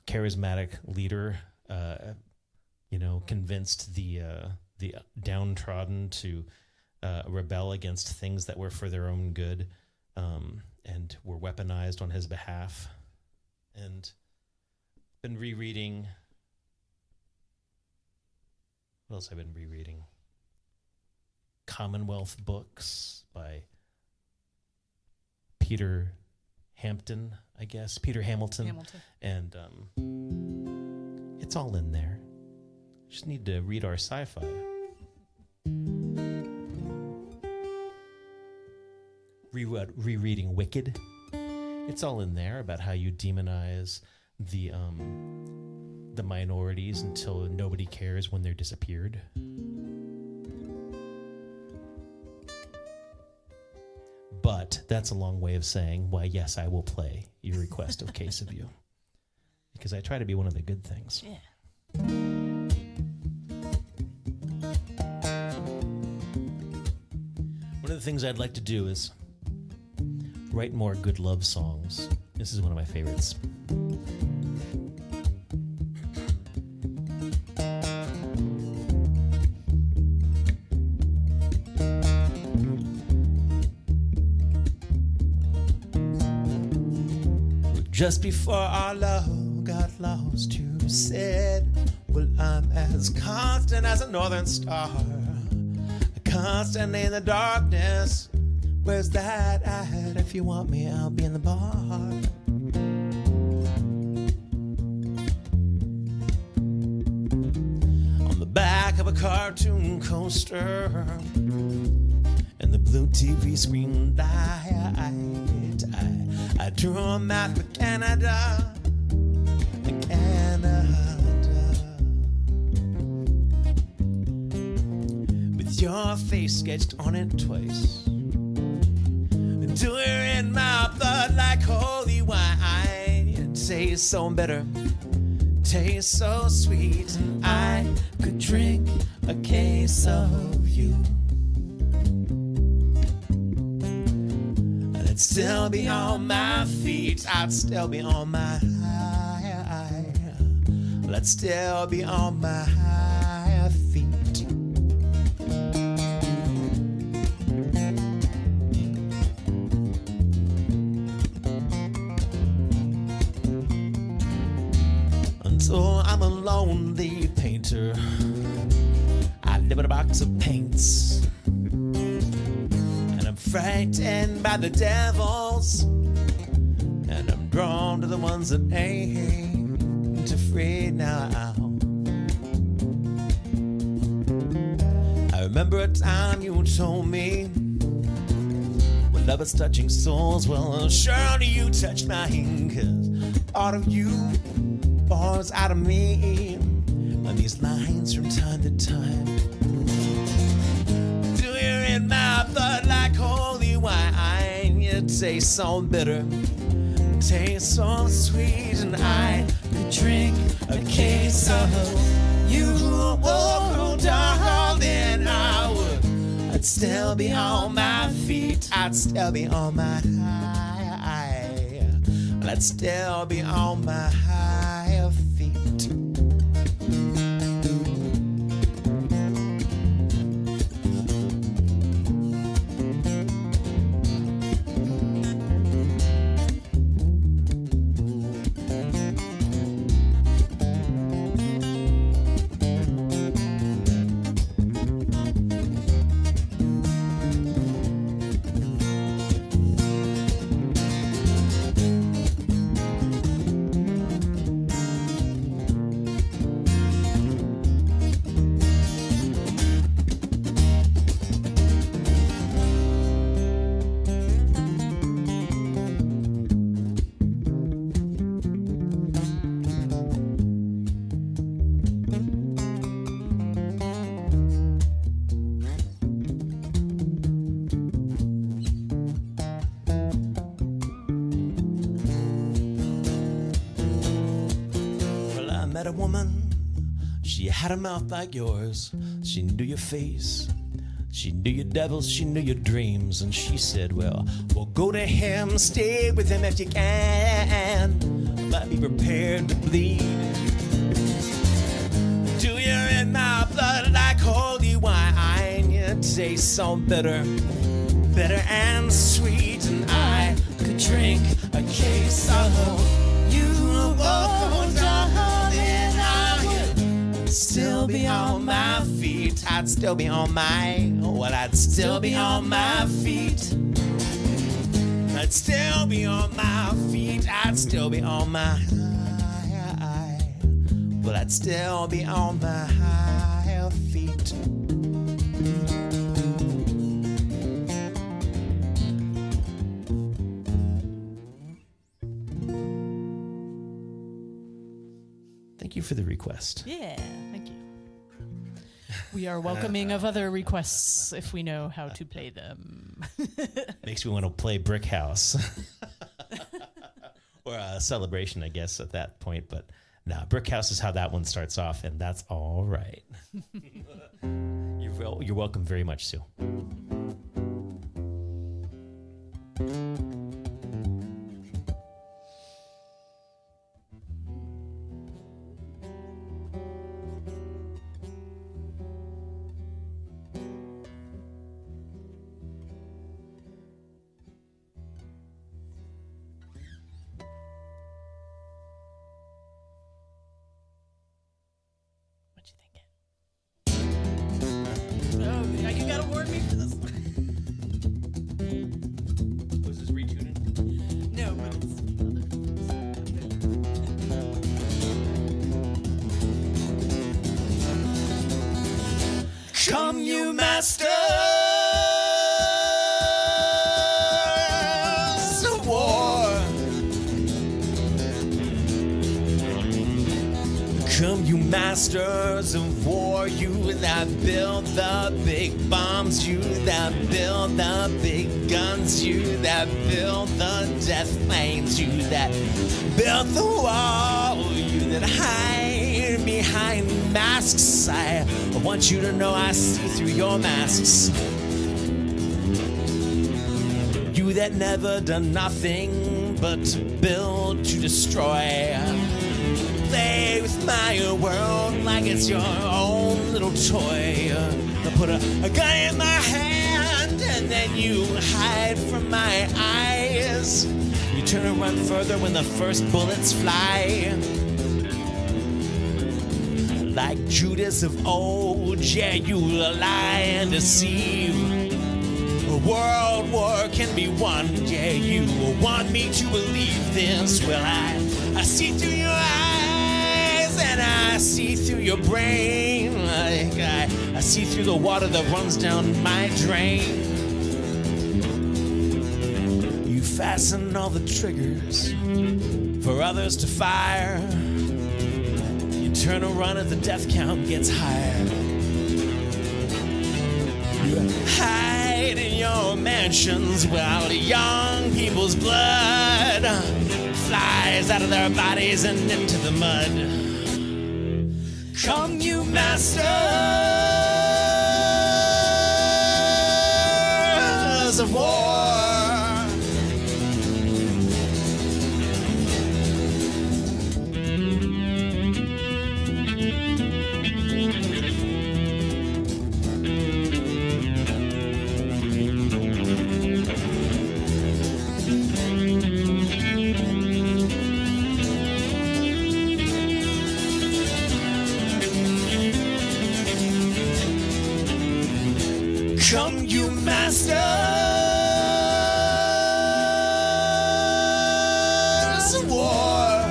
charismatic leader, convinced the downtrodden to rebel against things that were for their own good, and were weaponized on his behalf. And been rereading. What else have I been rereading? Commonwealth books by Peter Hamilton. And it's all in there. Just need to read our sci-fi. Rereading Wicked. It's all in there about how you demonize the minorities until nobody cares when they're disappeared. But that's a long way of saying, why, yes, I will play your request of Case of You. Because I try to be one of the good things. Yeah. One of the things I'd like to do is write more good love songs. This is one of my favorites. Just before our love got lost, you said, well, I'm as constant as a northern star, constant in the darkness. Where's that at? If you want me, I'll be in the bar. On the back of a cartoon coaster, and the blue TV screen light, I drew a map for Canada, with your face sketched on it twice. Do it in my blood like holy wine. It tastes so bitter, tastes so sweet, and I could drink a case of you. And I'd still be on my feet. I'd still be on my high. I'd still be on my high feet. So I'm a lonely painter. I live in a box of paints, and I'm frightened by the devils, and I'm drawn to the ones that ain't afraid now. I remember a time you told me, well, love is touching souls. Well, surely you touched mine, 'cause part of you pours out of me on these lines from time to time. Do you in my blood like holy wine? You taste so bitter, taste so sweet, and I could drink a case of you. Oh, darling, I would. I'd still be on my feet. I'd still be on my high. I'd still be on my high feet. Met a woman, she had a mouth like yours. She knew your face, she knew your devils, she knew your dreams. And she said, well, go to him, stay with him if you can, but be prepared to bleed. Do you in my blood like holy wine? You taste so bitter, bitter and sweet, and I could drink a case of you. Oh, darling, I would still be on my feet. I'd still be on my, well, I'd still be on my feet. I'd still be on my feet. I'd still be on my high. Well, I'd still be on my high feet. Thank you for the request. Yeah, thank you. We are welcoming of other requests if we know how to play them. Makes me want to play Brick House. Or a Celebration, I guess, at that point. But no, Brick House is how that one starts off, and that's all right. You're welcome very much, Sue. gotta warn me for this. Was this retuning? No, but it's Come, you masters of war. Come, you masters of war. You that build the big bombs. You that build the big guns. You that build the death planes. You that build the wall. You that hide behind masks. I want you to know I see through your masks. You that never done nothing but to build, to destroy. Play with my world like it's your own little toy. I put a gun in my hand and then you hide from my eyes. You turn and run further when the first bullets fly. Like Judas of old, yeah, you lie and deceive. A world war can be won, yeah, you want me to believe this. Well, I see through your eyes and I see through your brain. I see through the water that runs down my drain. You fasten all the triggers for others to fire. Turn and run as the death count gets higher. You hide in your mansions while the young people's blood flies out of their bodies and into the mud. Come, you masters of war. Come, you masters of war.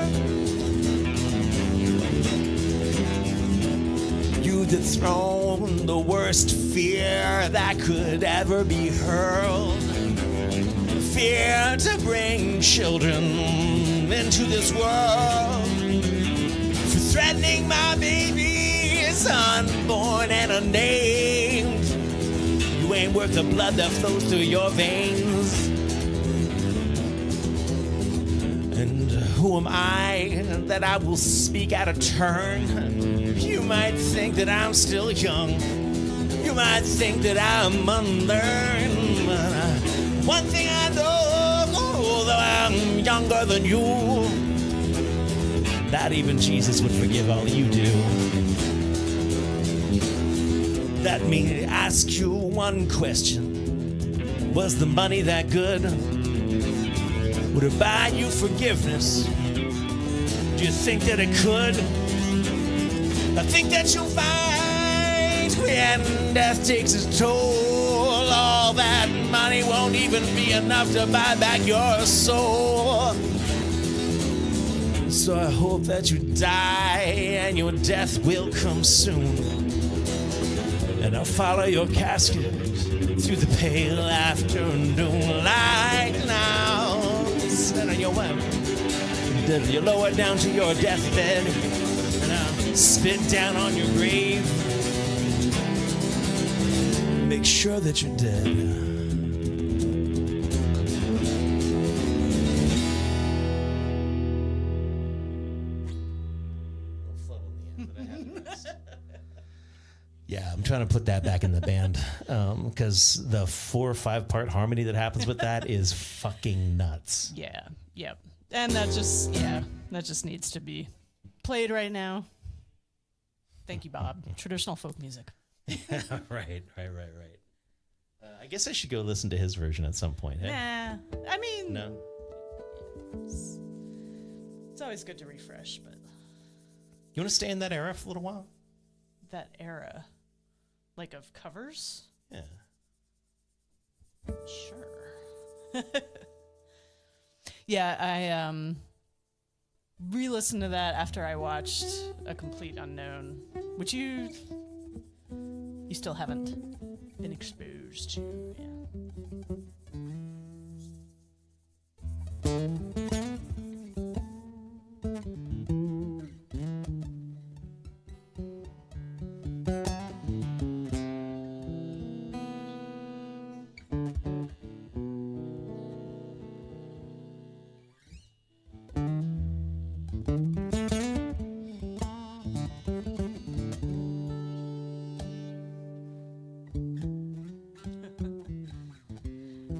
You dethrone the worst fear that could ever be hurled. Fear to bring children into this world. For threatening my babies unborn and unnamed. You ain't worth the blood that flows through your veins. And who am I that I will speak out of turn? You might think that I'm still young. You might think that I'm unlearned. But one thing I know, though I'm younger than you, not even Jesus would forgive all you do. Let me ask you one question. Was the money that good? Would it buy you forgiveness? Do you think that it could? I think that you'll find when death takes its toll, all that money won't even be enough to buy back your soul. So I hope that you die and your death will come soon. And I'll follow your casket through the pale afternoon light. Now, sit on your weapon. You lower down to your deathbed, and I'll spit down on your grave. Make sure that you're dead. Yeah, I'm trying to put that back in the band because the 4 or 5 part harmony that happens with that is fucking nuts. Yeah, yep. And that just needs to be played right now. Thank you, Bob. Traditional folk music. Right. I guess I should go listen to his version at some point. Hey? Nah, I mean, No. It's always good to refresh, but You want to stay in that era for a little while? that era, like of covers? Yeah. Sure. Yeah, I re-listened to that after I watched A Complete Unknown, which you still haven't been exposed to. Yeah.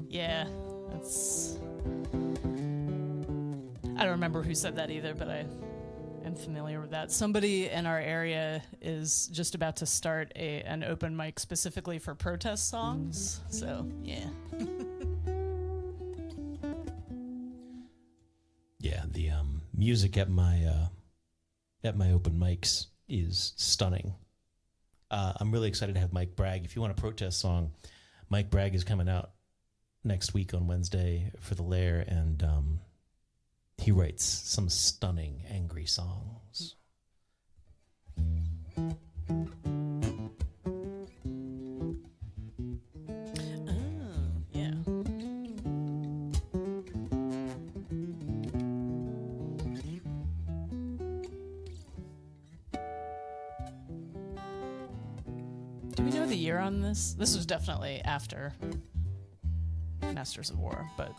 Yeah, that's. I don't remember who said that either, but I am familiar with that. Somebody in our area is just about to start an open mic specifically for protest songs. So, yeah. Yeah, the music at my open mics is stunning. I'm really excited to have Mike Bragg. If you want a protest song, Mike Bragg is coming out next week on Wednesday for the Lair, and he writes some stunning, angry songs. Yeah. Do we know the year on this? This was definitely after Masters of War, but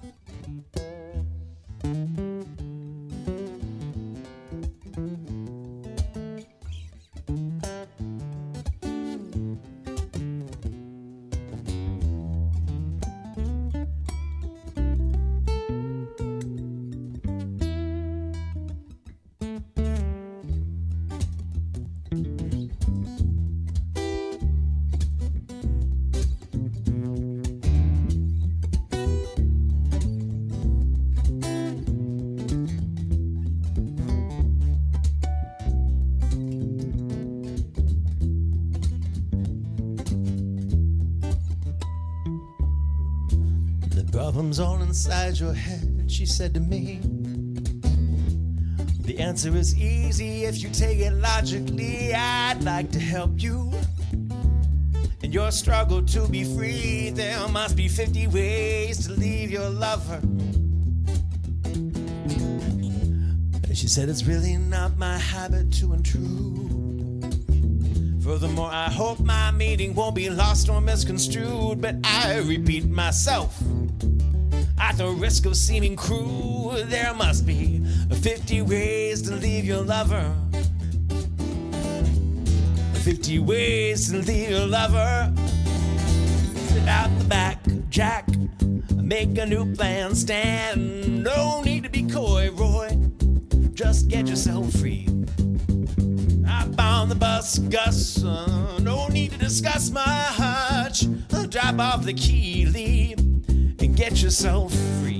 Problems all inside your head, she said to me. The answer is easy if you take it logically. I'd like to help you in your struggle to be free. There must be 50 ways to leave your lover. And she said it's really not my habit to intrude. Furthermore, I hope my meaning won't be lost or misconstrued, but I repeat myself. At the risk of seeming cruel, there must be 50 ways to leave your lover. 50 ways to leave your lover. Sit out the back, Jack. Make a new plan, stand. No need to be coy, Roy. Just get yourself free. Hop on the bus, Gus. No need to discuss much. Drop off the key, Lee. And get yourself free.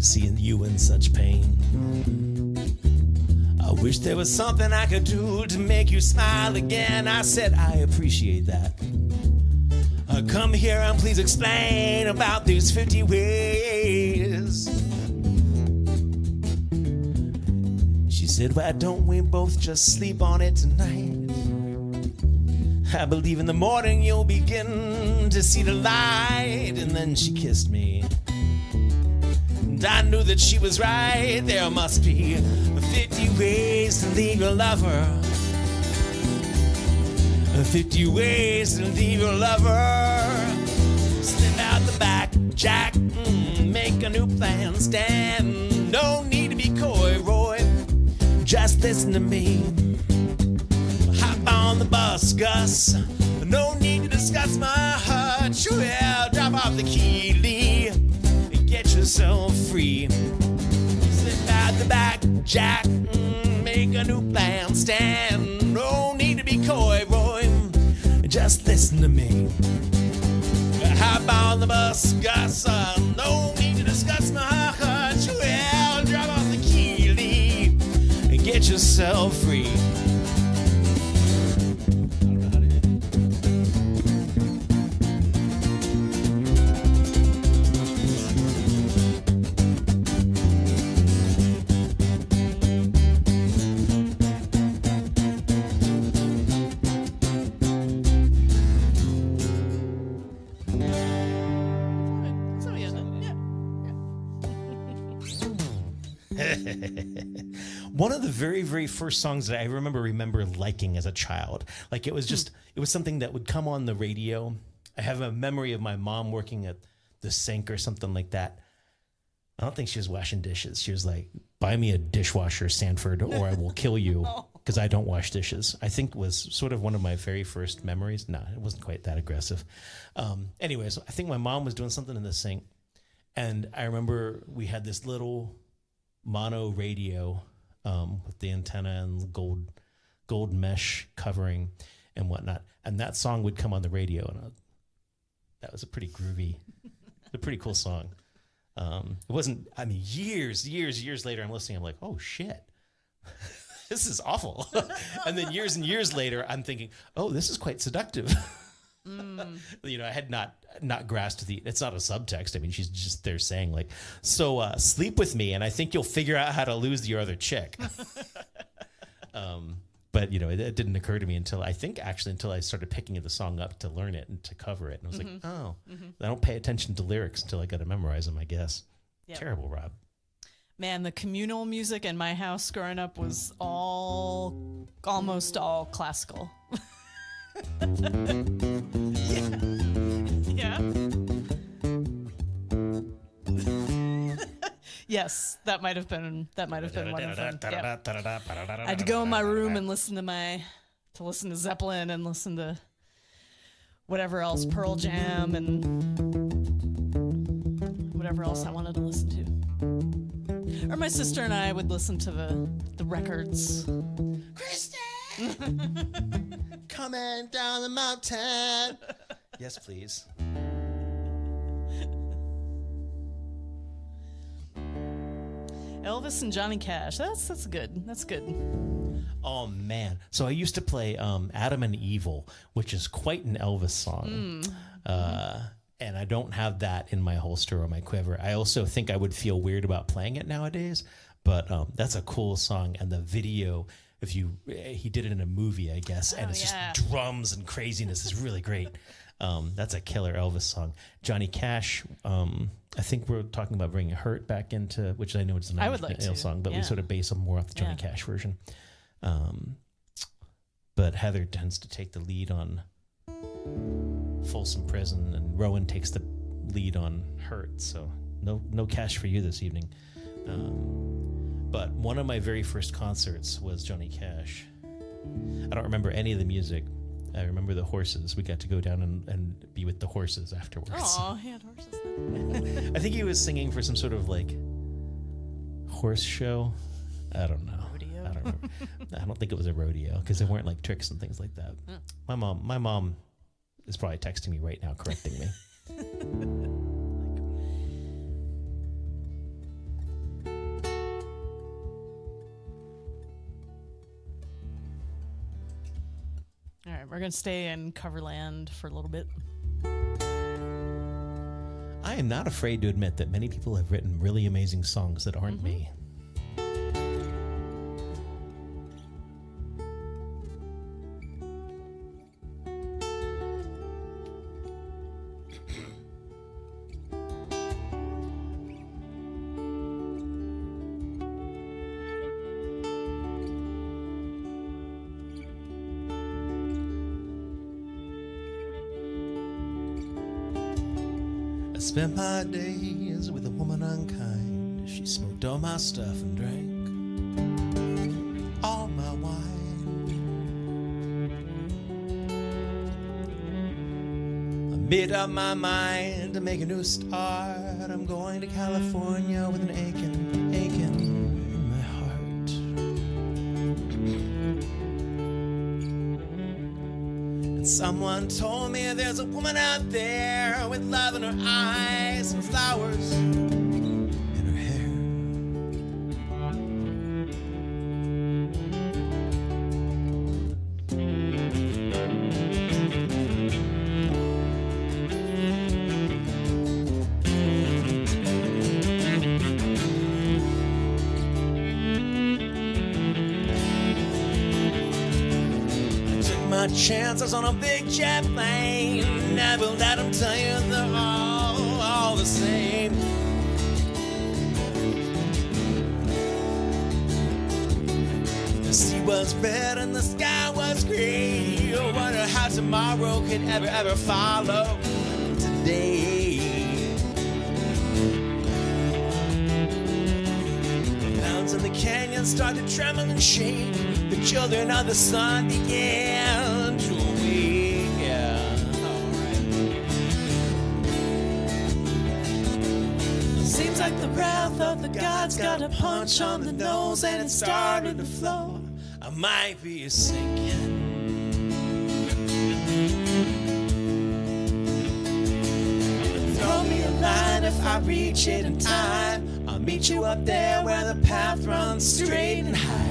Seeing you in such pain. I wish there was something I could do to make you smile again. I said I appreciate that. Come here and please explain about these 50 ways. She said, why don't we both just sleep on it tonight? I believe in the morning you'll begin to see the light. And then she kissed me. I knew that she was right. There must be 50 ways to leave your lover. 50 ways to leave your lover. Slip out the back, Jack. make a new plan, stand. No need to be coy, Roy. Just listen to me. Hop on the bus, Gus. No need to discuss my heart. Sure, yeah, drop off the key, Lee, and get yourself free. Slip out the back, Jack. Make a new plan, stand. No need to be coy, Roy. Just listen to me. Hop on the bus, Gus. No need to discuss my heart. Sure, yeah, drop off the key, Lee, and get yourself free. One of the very, very first songs that I remember liking as a child. Like it was just, it was something that would come on the radio. I have a memory of my mom working at the sink or something like that. I don't think she was washing dishes. She was like, buy me a dishwasher, Sanford, or I will kill you because I don't wash dishes. I think was sort of one of my very first memories. No, it wasn't quite that aggressive. Anyways, I think my mom was doing something in the sink. And I remember we had this little mono radio with the antenna and gold mesh covering and whatnot. And that song would come on the radio. And that was a pretty groovy, a pretty cool song. It wasn't, I mean, years later, I'm listening. I'm like, oh shit, this is awful. And then years and years later, I'm thinking, oh, this is quite seductive. You know, I had not grasped it's not a subtext. I mean, she's just there saying like, so sleep with me and I think you'll figure out how to lose your other chick. But you know, it didn't occur to me until I started picking the song up to learn it and to cover it. And I was like, oh, I don't pay attention to lyrics until I got to memorize them, I guess. Yep. Terrible, Rob. Man, the communal music in my house growing up was almost all classical. Yeah. Yes, that might have been one of them. Yep. I had to go in my room and listen to Zeppelin and listen to whatever else, Pearl Jam and whatever else I wanted to listen to. Or my sister and I would listen to the records. Kristen! Coming down the mountain. Yes, please. Elvis and Johnny Cash. That's good. That's good. Oh man! So I used to play "Adam and Evil," which is quite an Elvis song, and I don't have that in my holster or my quiver. I also think I would feel weird about playing it nowadays, but that's a cool song, and the video. He did it in a movie, I guess, and it's just drums and craziness. It's really great. That's a killer Elvis song. Johnny Cash, I think we're talking about bringing "Hurt" back into, which I know it's a Nine Inch Nails song, but we sort of base them more off the Johnny Cash version. But Heather tends to take the lead on Folsom Prison, and Rowan takes the lead on "Hurt." So no Cash for you this evening. But one of my very first concerts was Johnny Cash. I don't remember any of the music. I remember the horses. We got to go down and be with the horses afterwards. Oh, he had horses. I think he was singing for some sort of like horse show. I don't know. Rodeo? I don't remember. I don't think it was a rodeo because there weren't like tricks and things like that. My mom is probably texting me right now, correcting me. All right, we're going to stay in Coverland for a little bit. I am not afraid to admit that many people have written really amazing songs that aren't me. Spent my days eyes with a woman unkind. She smoked all my stuff and drank all my wine. I made up my mind to make a new start. I'm going to California with an aching in my heart. And someone told me there's a woman out there with love in her eyes and flowers in her hair. My chances on a big jet plane. Never let them tell you they're all the same. The sea was red and the sky was green. I wonder how tomorrow could ever follow today. The mountains and the canyons start to tremble and shake. The children of the sun began to wake. Yeah, alright. Seems like the wrath of the gods got a punch on the nose and it started to flow. I might be sinking. Throw me a line if I reach it in time. I'll meet you up there where the path runs straight and high.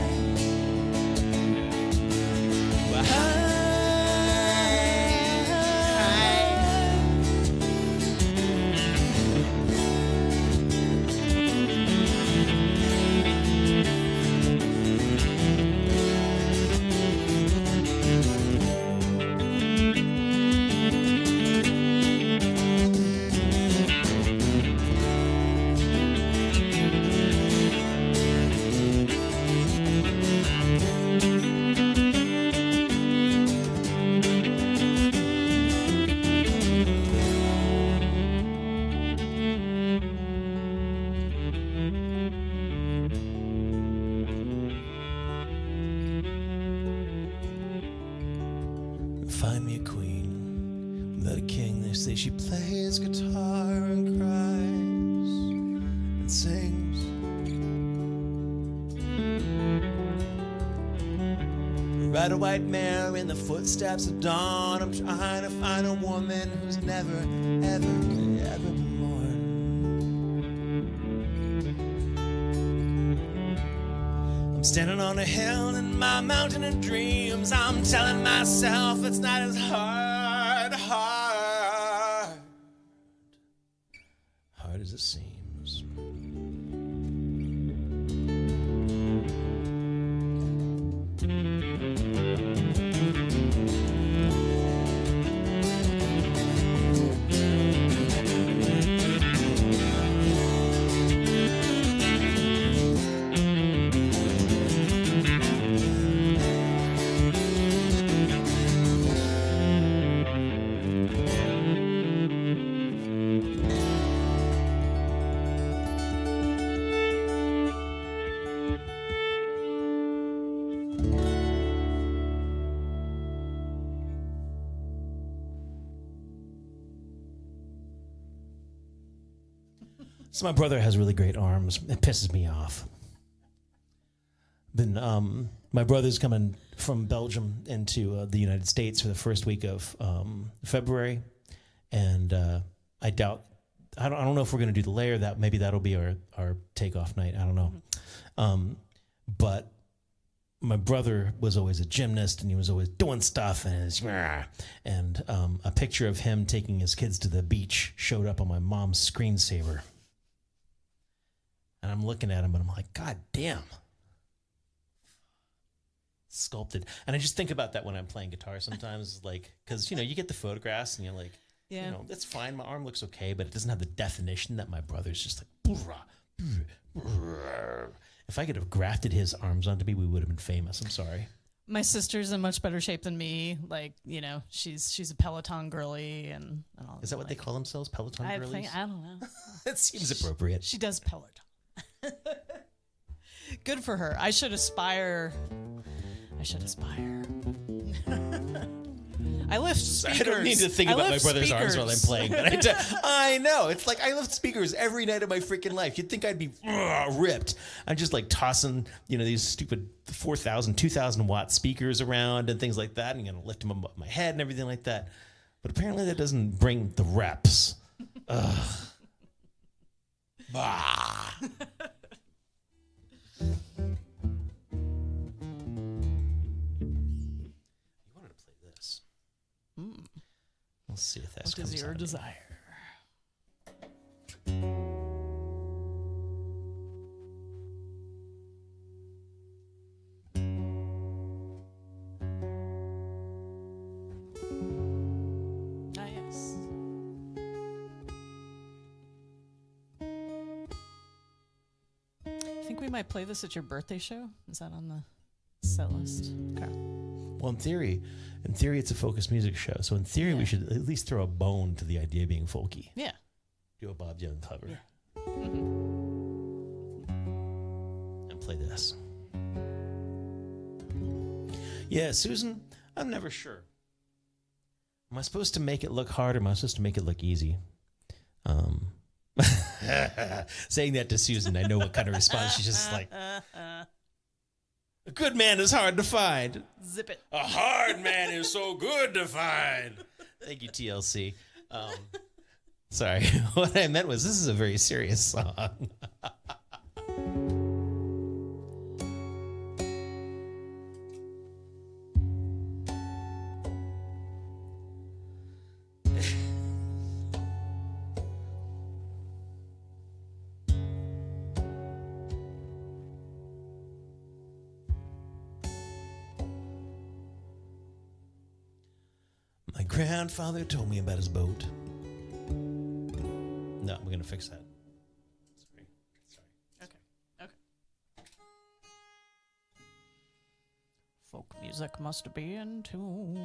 Find me a queen without a king. They say she plays guitar and cries and sings. Ride a white mare in the footsteps of dawn. I'm trying to find a woman who's never, ever been born. I'm standing on a hill in my mountain of dreams. I'm telling myself it's not as hard as it seems. So my brother has really great arms. It pisses me off. Then my brother's coming from Belgium into the United States for the first week of February, and I don't know if we're going to do the Lair. That maybe that'll be our takeoff night. I don't know, but my brother was always a gymnast, and he was always doing stuff, and a picture of him taking his kids to the beach showed up on my mom's screensaver. And I'm looking at him, and I'm like, God damn. Sculpted. And I just think about that when I'm playing guitar sometimes, like, because, you get the photographs, and you're like, that's fine. My arm looks okay, but it doesn't have the definition that my brother's just like, if I could have grafted his arms onto me, we would have been famous. I'm sorry. My sister's in much better shape than me. Like, you know, she's a Peloton girly and all. Is that what they call themselves? Peloton I girlies? think, I don't know. That seems appropriate. She does Peloton. Good for her. I should aspire. I lift speakers. I don't need to think about my lift brother's arms while I'm speakers. playing, but I know. It's like I lift speakers every night of my freaking life. You'd think I'd be ripped. I'm just like tossing, these stupid 4,000, 2,000 watt speakers around and things like that. And I'm going to lift them above my head and everything like that. But apparently that doesn't bring the reps. Ugh. Bah. Let's see if that's What is your desire? Ah, yes. I think we might play this at your birthday show. Is that on the set list? Okay. Well, in theory, it's a focused music show. So in theory, we should at least throw a bone to the idea of being folky. Yeah. Do a Bob Dylan cover. Yeah. And play this. Yeah, Susan, I'm never sure. Am I supposed to make it look hard or am I supposed to make it look easy? Saying that to Susan, I know what kind of response. She's just like, a good man is hard to find. Zip it. A hard man is so good to find. Thank you, TLC. Sorry, what I meant was this is a very serious song. My grandfather told me about his boat. No, we're going to fix that. Sorry. Okay. Folk music must be in tune.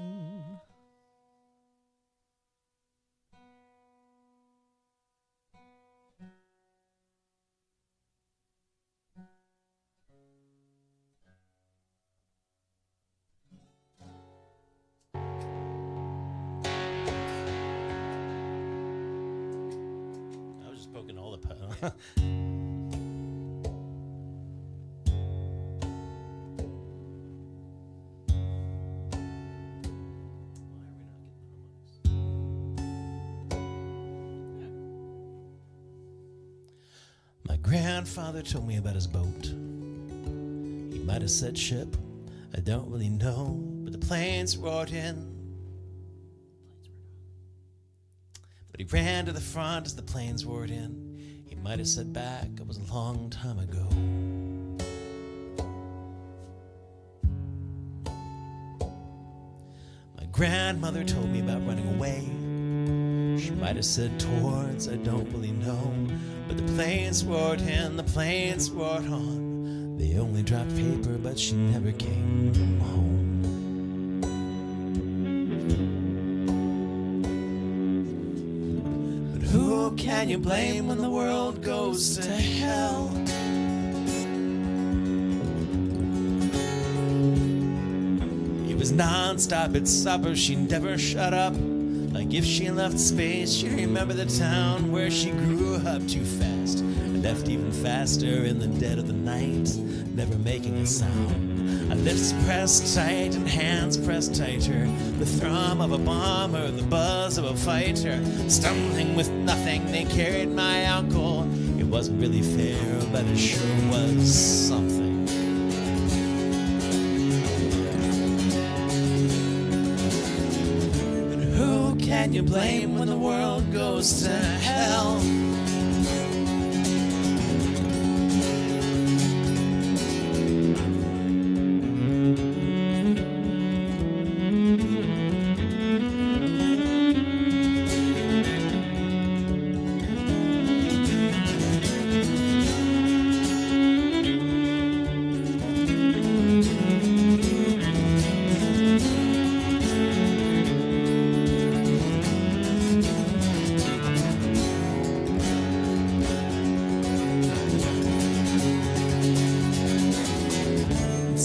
I was just poking all the... My grandfather told me about his boat. He might have said ship, I don't really know, but the planes roared in. But he ran to the front as the planes roared in. He might have said back, it was a long time ago. My grandmother told me about running away. She might have said towards, I don't really know. But the planes roared in, the planes roared on. They only dropped paper, but she never came home. But who can you blame when the world goes to hell? It was non-stop at supper, she never shut up. Like if she left space, she'd remember the town where she grew up too fast. And left even faster in the dead of the night, never making a sound. Her lips pressed tight and hands pressed tighter. The thrum of a bomber, the buzz of a fighter. Stumbling with nothing, they carried my uncle. It wasn't really fair, but it sure was something. Can you blame when the world goes to hell?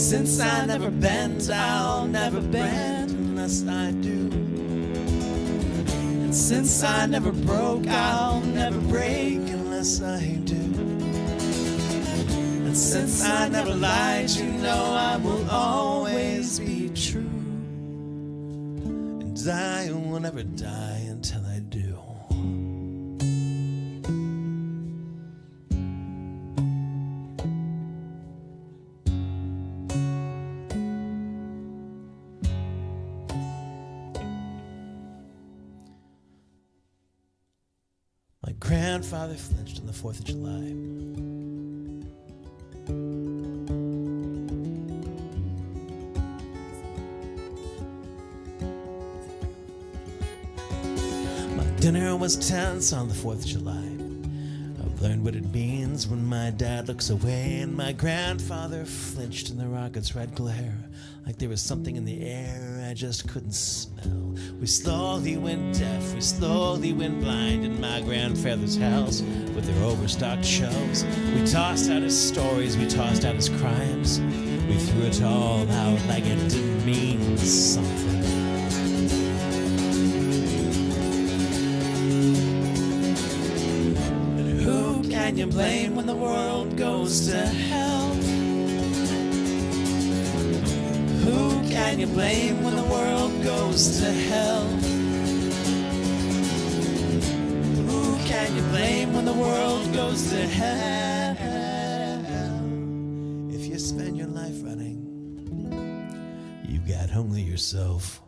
since I never bend, I'll never bend unless I do. And since I never broke, I'll never break unless I do. And since I never lied, you know I will always be true. And I will never die until I do. My grandfather flinched on the 4th of July. My dinner was tense on the 4th of July. I've learned what it means when my dad looks away, and my grandfather flinched in the rocket's red glare, like there was something in the air I just couldn't smell. We slowly went deaf, we slowly went blind in my grandfather's house with their overstocked shelves. We tossed out his stories, we tossed out his crimes. We threw it all out like it didn't mean something. But who can you blame when the world goes to hell? Who can you blame when the world goes to hell? Who can you blame when the world goes to hell? If you spend your life running, you got only yourself.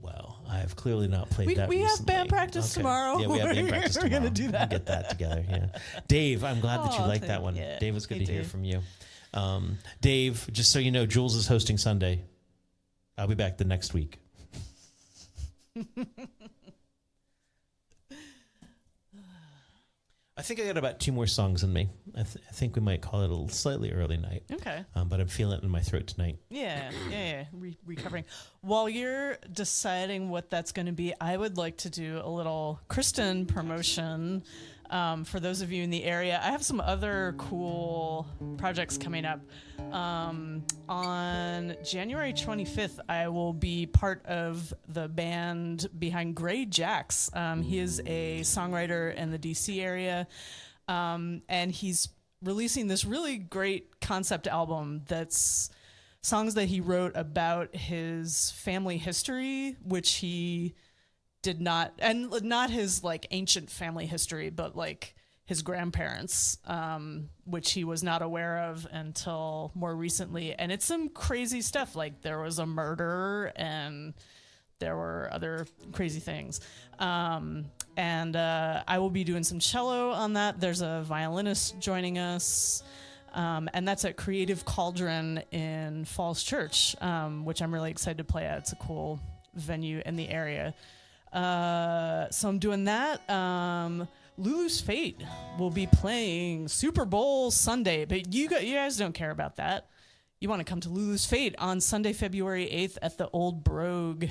Well, I have clearly not played that We have recently. band practice tomorrow. Yeah, we have band practice We're tomorrow. gonna do that. We'll get that together, yeah. Dave, I'm glad that you Oh, liked that one. yeah. Dave, it's good Hey, to hear Dave. from you. Dave, just so you know, Jules is hosting Sunday. I'll be back the next week. I think I got about 2 more songs in me. I think we might call it a slightly early night. Okay. But I'm feeling it in my throat tonight. Yeah. Recovering. While you're deciding what that's going to be, I would like to do a little Kristen promotion for those of you in the area. I have some other cool projects coming up. On January 25th, I will be part of the band behind Gray Jacks. He is a songwriter in the DC area, and he's releasing this really great concept album that's songs that he wrote about his family history, which he did not, and not his like ancient family history, but like his grandparents, which he was not aware of until more recently. And it's some crazy stuff. Like there was a murder and there were other crazy things. And I will be doing some cello on that. There's a violinist joining us. And that's at Creative Cauldron in Falls Church, which I'm really excited to play at. It's a cool venue in the area. So I'm doing that. Lulu's Fate will be playing Super Bowl Sunday, but you guys don't care about that. You want to come to Lulu's Fate on Sunday, February 8th at the Old Brogue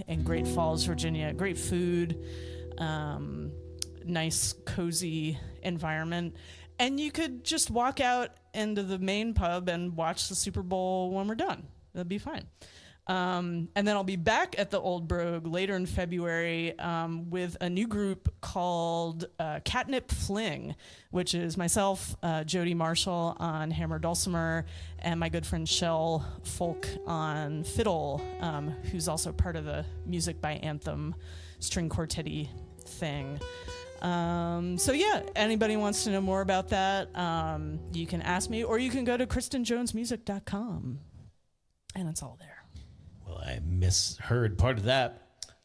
in Great Falls, Virginia. Great food, nice, cozy environment. And you could just walk out into the main pub and watch the Super Bowl when we're done. That'd be fine. And then I'll be back at the Old Brogue later in February with a new group called Catnip Fling, which is myself, Jody Marshall on hammer dulcimer, and my good friend Shell Folk on fiddle, who's also part of the Music by Anthem string quartet-y thing. So yeah, anybody wants to know more about that, you can ask me, or you can go to KristenJonesMusic.com, and it's all there. Well, I misheard part of that,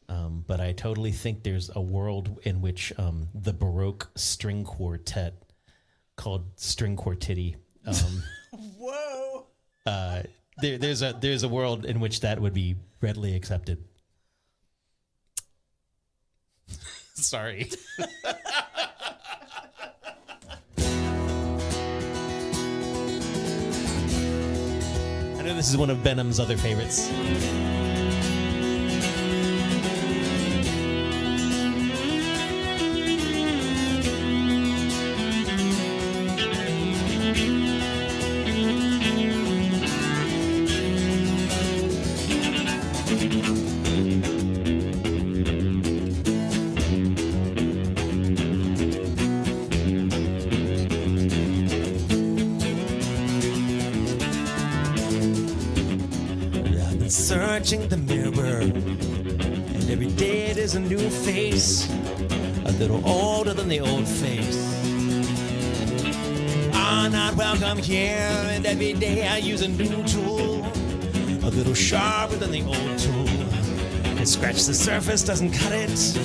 but I totally think there's a world in which the Baroque string quartet called string quartet-y. Whoa! There's a world in which that would be readily accepted. Sorry. I know this is one of Benham's other favorites. I've been searching the mirror, and every day there's a new face, a little older than the old face. I'm not welcome here, and every day I use a new tool, a little sharper than the old tool. It scratches the surface, doesn't cut it.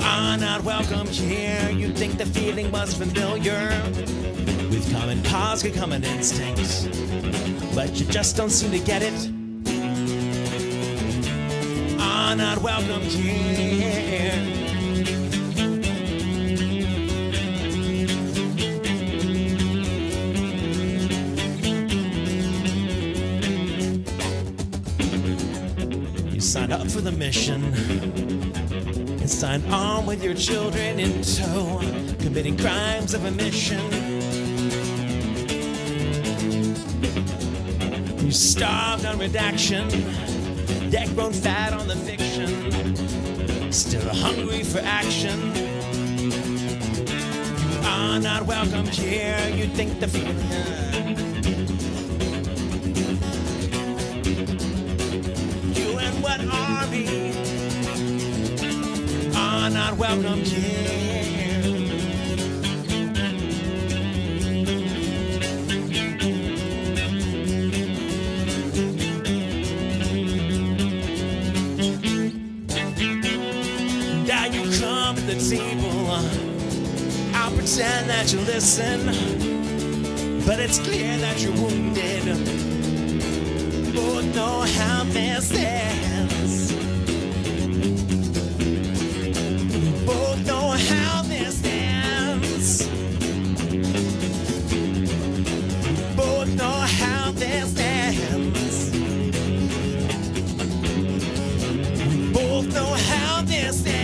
I'm not welcome here. You think the feeling was familiar, with common cause could come an instinct, but you just don't seem to get it. I'm not welcome here. You signed up for the mission and signed on with your children in tow, committing crimes of omission. You starved on redaction, yet grown fat on the fiction, still hungry for action. You are not welcome here. You think the feeling, you and what army are not welcome here. Now you come to the table, I'll pretend that you listen, but it's clear that you're wounded. Both know how this ends. Both know how this ends. Both know how this ends. Both know how this ends.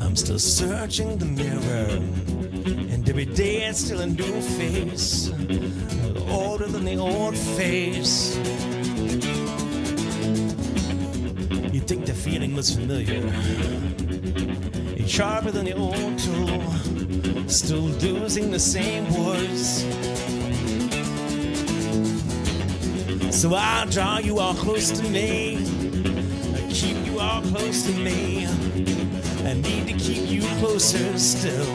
I'm still searching the mirror, and every day it's still a new face, older than the old face. You think the feeling was familiar, it's sharper than the old tool, still using the same words. So I'll draw you all close to me, I keep you all close to me. I need to keep you closer still.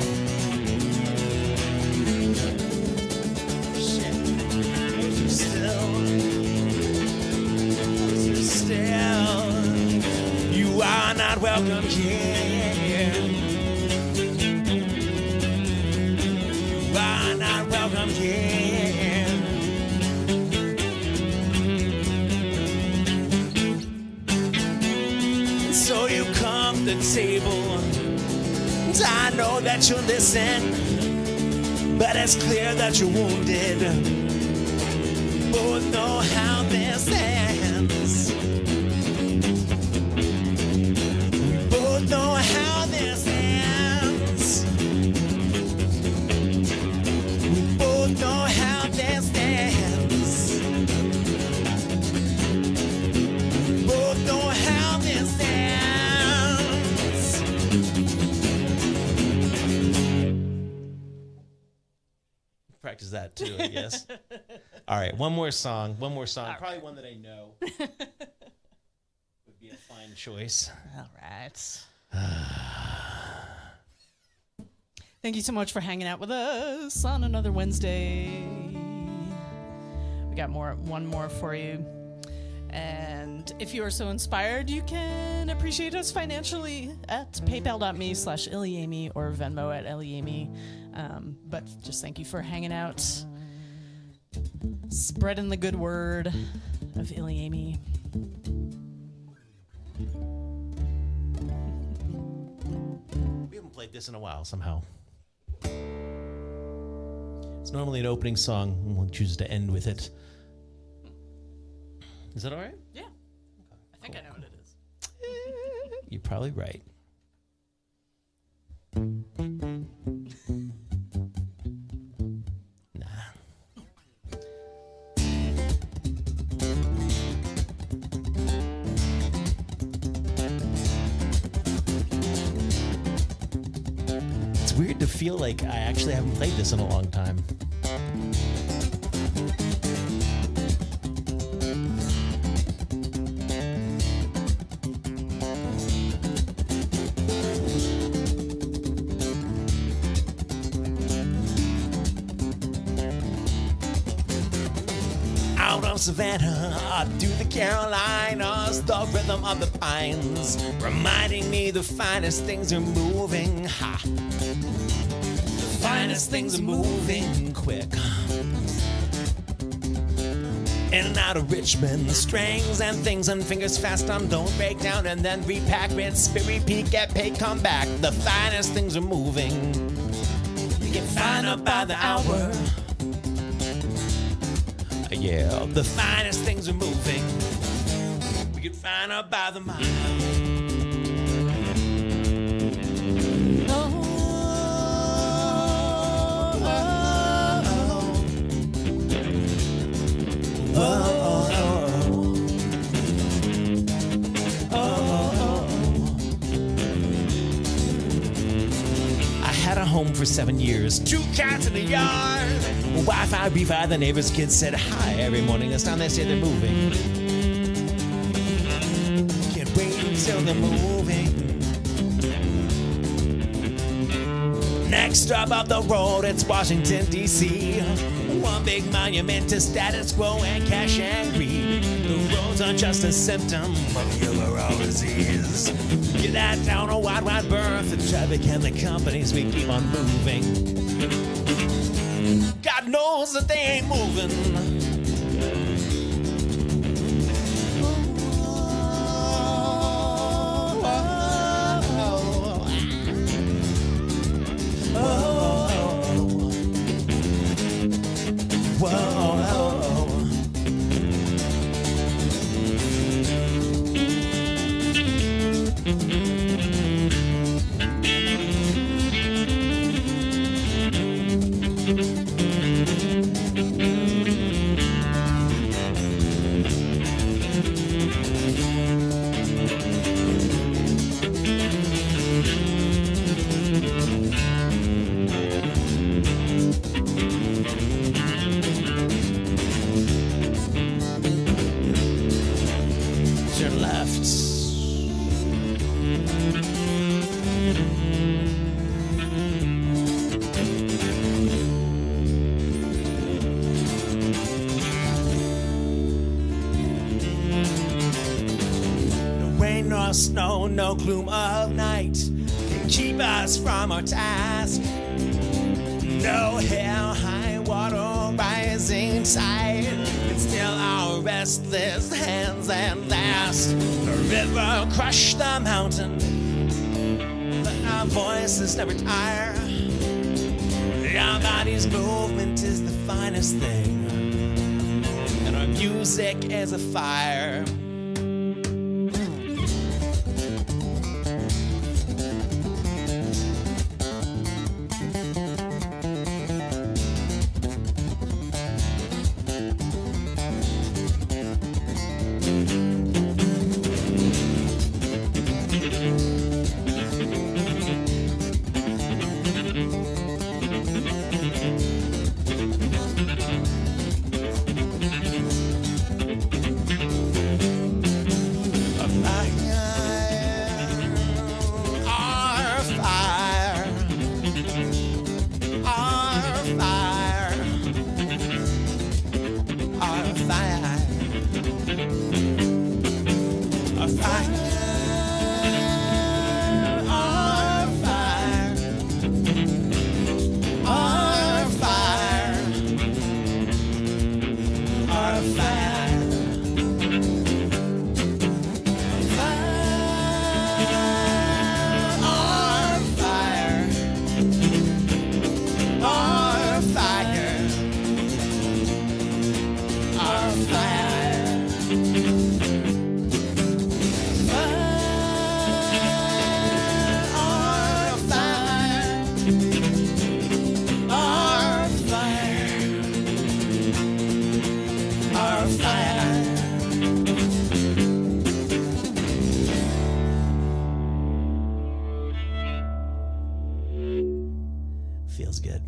Closer still. Closer still. You are not welcome here. You are not welcome here. So you come to the table, and I know that you listen, but it's clear that you're wounded. Both know how this ends. We both know how this ends. We both know how this ends. We both know how this ends. Practice that too, I guess. All right, one more song. Probably one that I know would be a fine choice. All right. Thank you so much for hanging out with us on another Wednesday. We got one more for you. And And if you are so inspired, you can appreciate us financially at paypal.me/ilyAIMY or Venmo at ilyAIMY. But just thank you for hanging out, spreading the good word of ilyAIMY. We haven't played this in a while somehow. It's normally an opening song, and we'll choose to end with it. Is that all right? Yeah. I think I know what it is. You're probably right. Nah. It's weird to feel like I actually haven't played this in a long time. Out of Savannah, up to the Carolinas, the rhythm of the pines, reminding me the finest things are moving. Ha! The finest things are moving quick. In and out of Richmond, strings and things and fingers fast on, don't break down and then repack, rinse, spit, repeat, get paid, come back. The finest things are moving. You get finer by the hour. Yeah, the finest things are moving. We get finer by the mile. Oh, oh, oh, oh, oh. I had a home for 7 years, 2 cats in the yard. Wi-Fi, Wi-Fi, the neighbor's kids said hi every morning. This time they say they're moving. Can't wait until they're moving. Next stop up the road, it's Washington, D.C. One big monument to status quo and cash and greed. The roads are just a symptom of your overall disease. Get that down a wide, wide berth. The traffic and the companies, we keep on moving. God knows that they ain't moving. Turn left. No rain nor snow, no gloom of night can keep us from our task. No hell, high water, rising tide can still our restless hands and last. The river crushed the mountain, but our voices never tire. Our body's movement is the finest thing, and our music is a fire. feels good.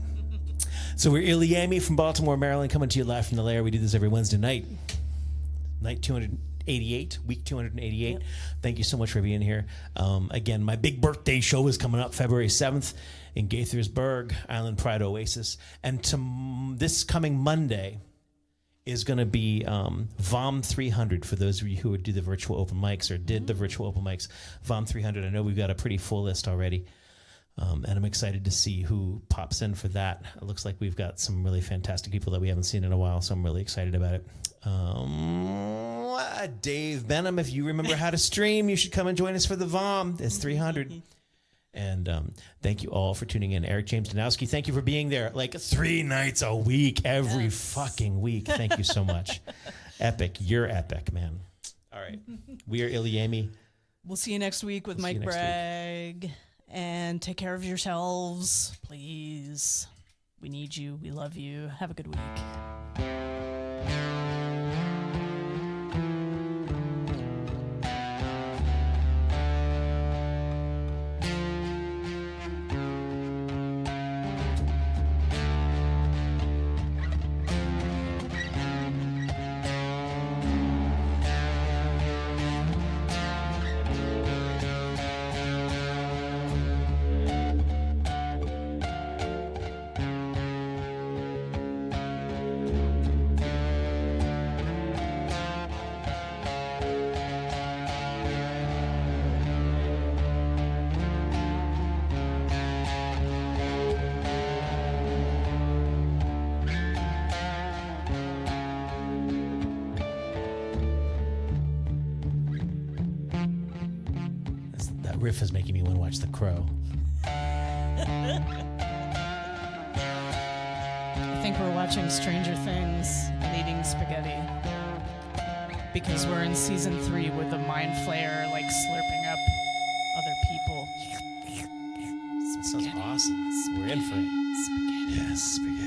So we're ilyAIMY from Baltimore, Maryland, coming to you live from the Lair. We do this every Wednesday night. Night 288, week 288. Yep. Thank you so much for being here. Again, my big birthday show is coming up February 7th in Gaithersburg, Island Pride Oasis. And this coming Monday is going to be VOM 300 for those of you who would do the virtual open mics or did the virtual open mics. VOM 300, I know we've got a pretty full list already. And I'm excited to see who pops in for that. It looks like we've got some really fantastic people that we haven't seen in a while, so I'm really excited about it. Dave Benham, if you remember how to stream, you should come and join us for the VOM. It's 300. And thank you all for tuning in. Eric James Danowski, thank you for being there like 3 nights a week, every fucking week. Thank you so much. Epic. You're epic, man. All right. We are ilyAIMY. We'll see you next week with Mike Bragg. And take care of yourselves, please. We need you. We love you. Have a good week. Riff is making me want to watch The Crow. I think we're watching Stranger Things and eating spaghetti because we're in season 3 with the mind flayer like slurping up other people. That sounds awesome. We're in for it. Spaghetti. Yes, spaghetti.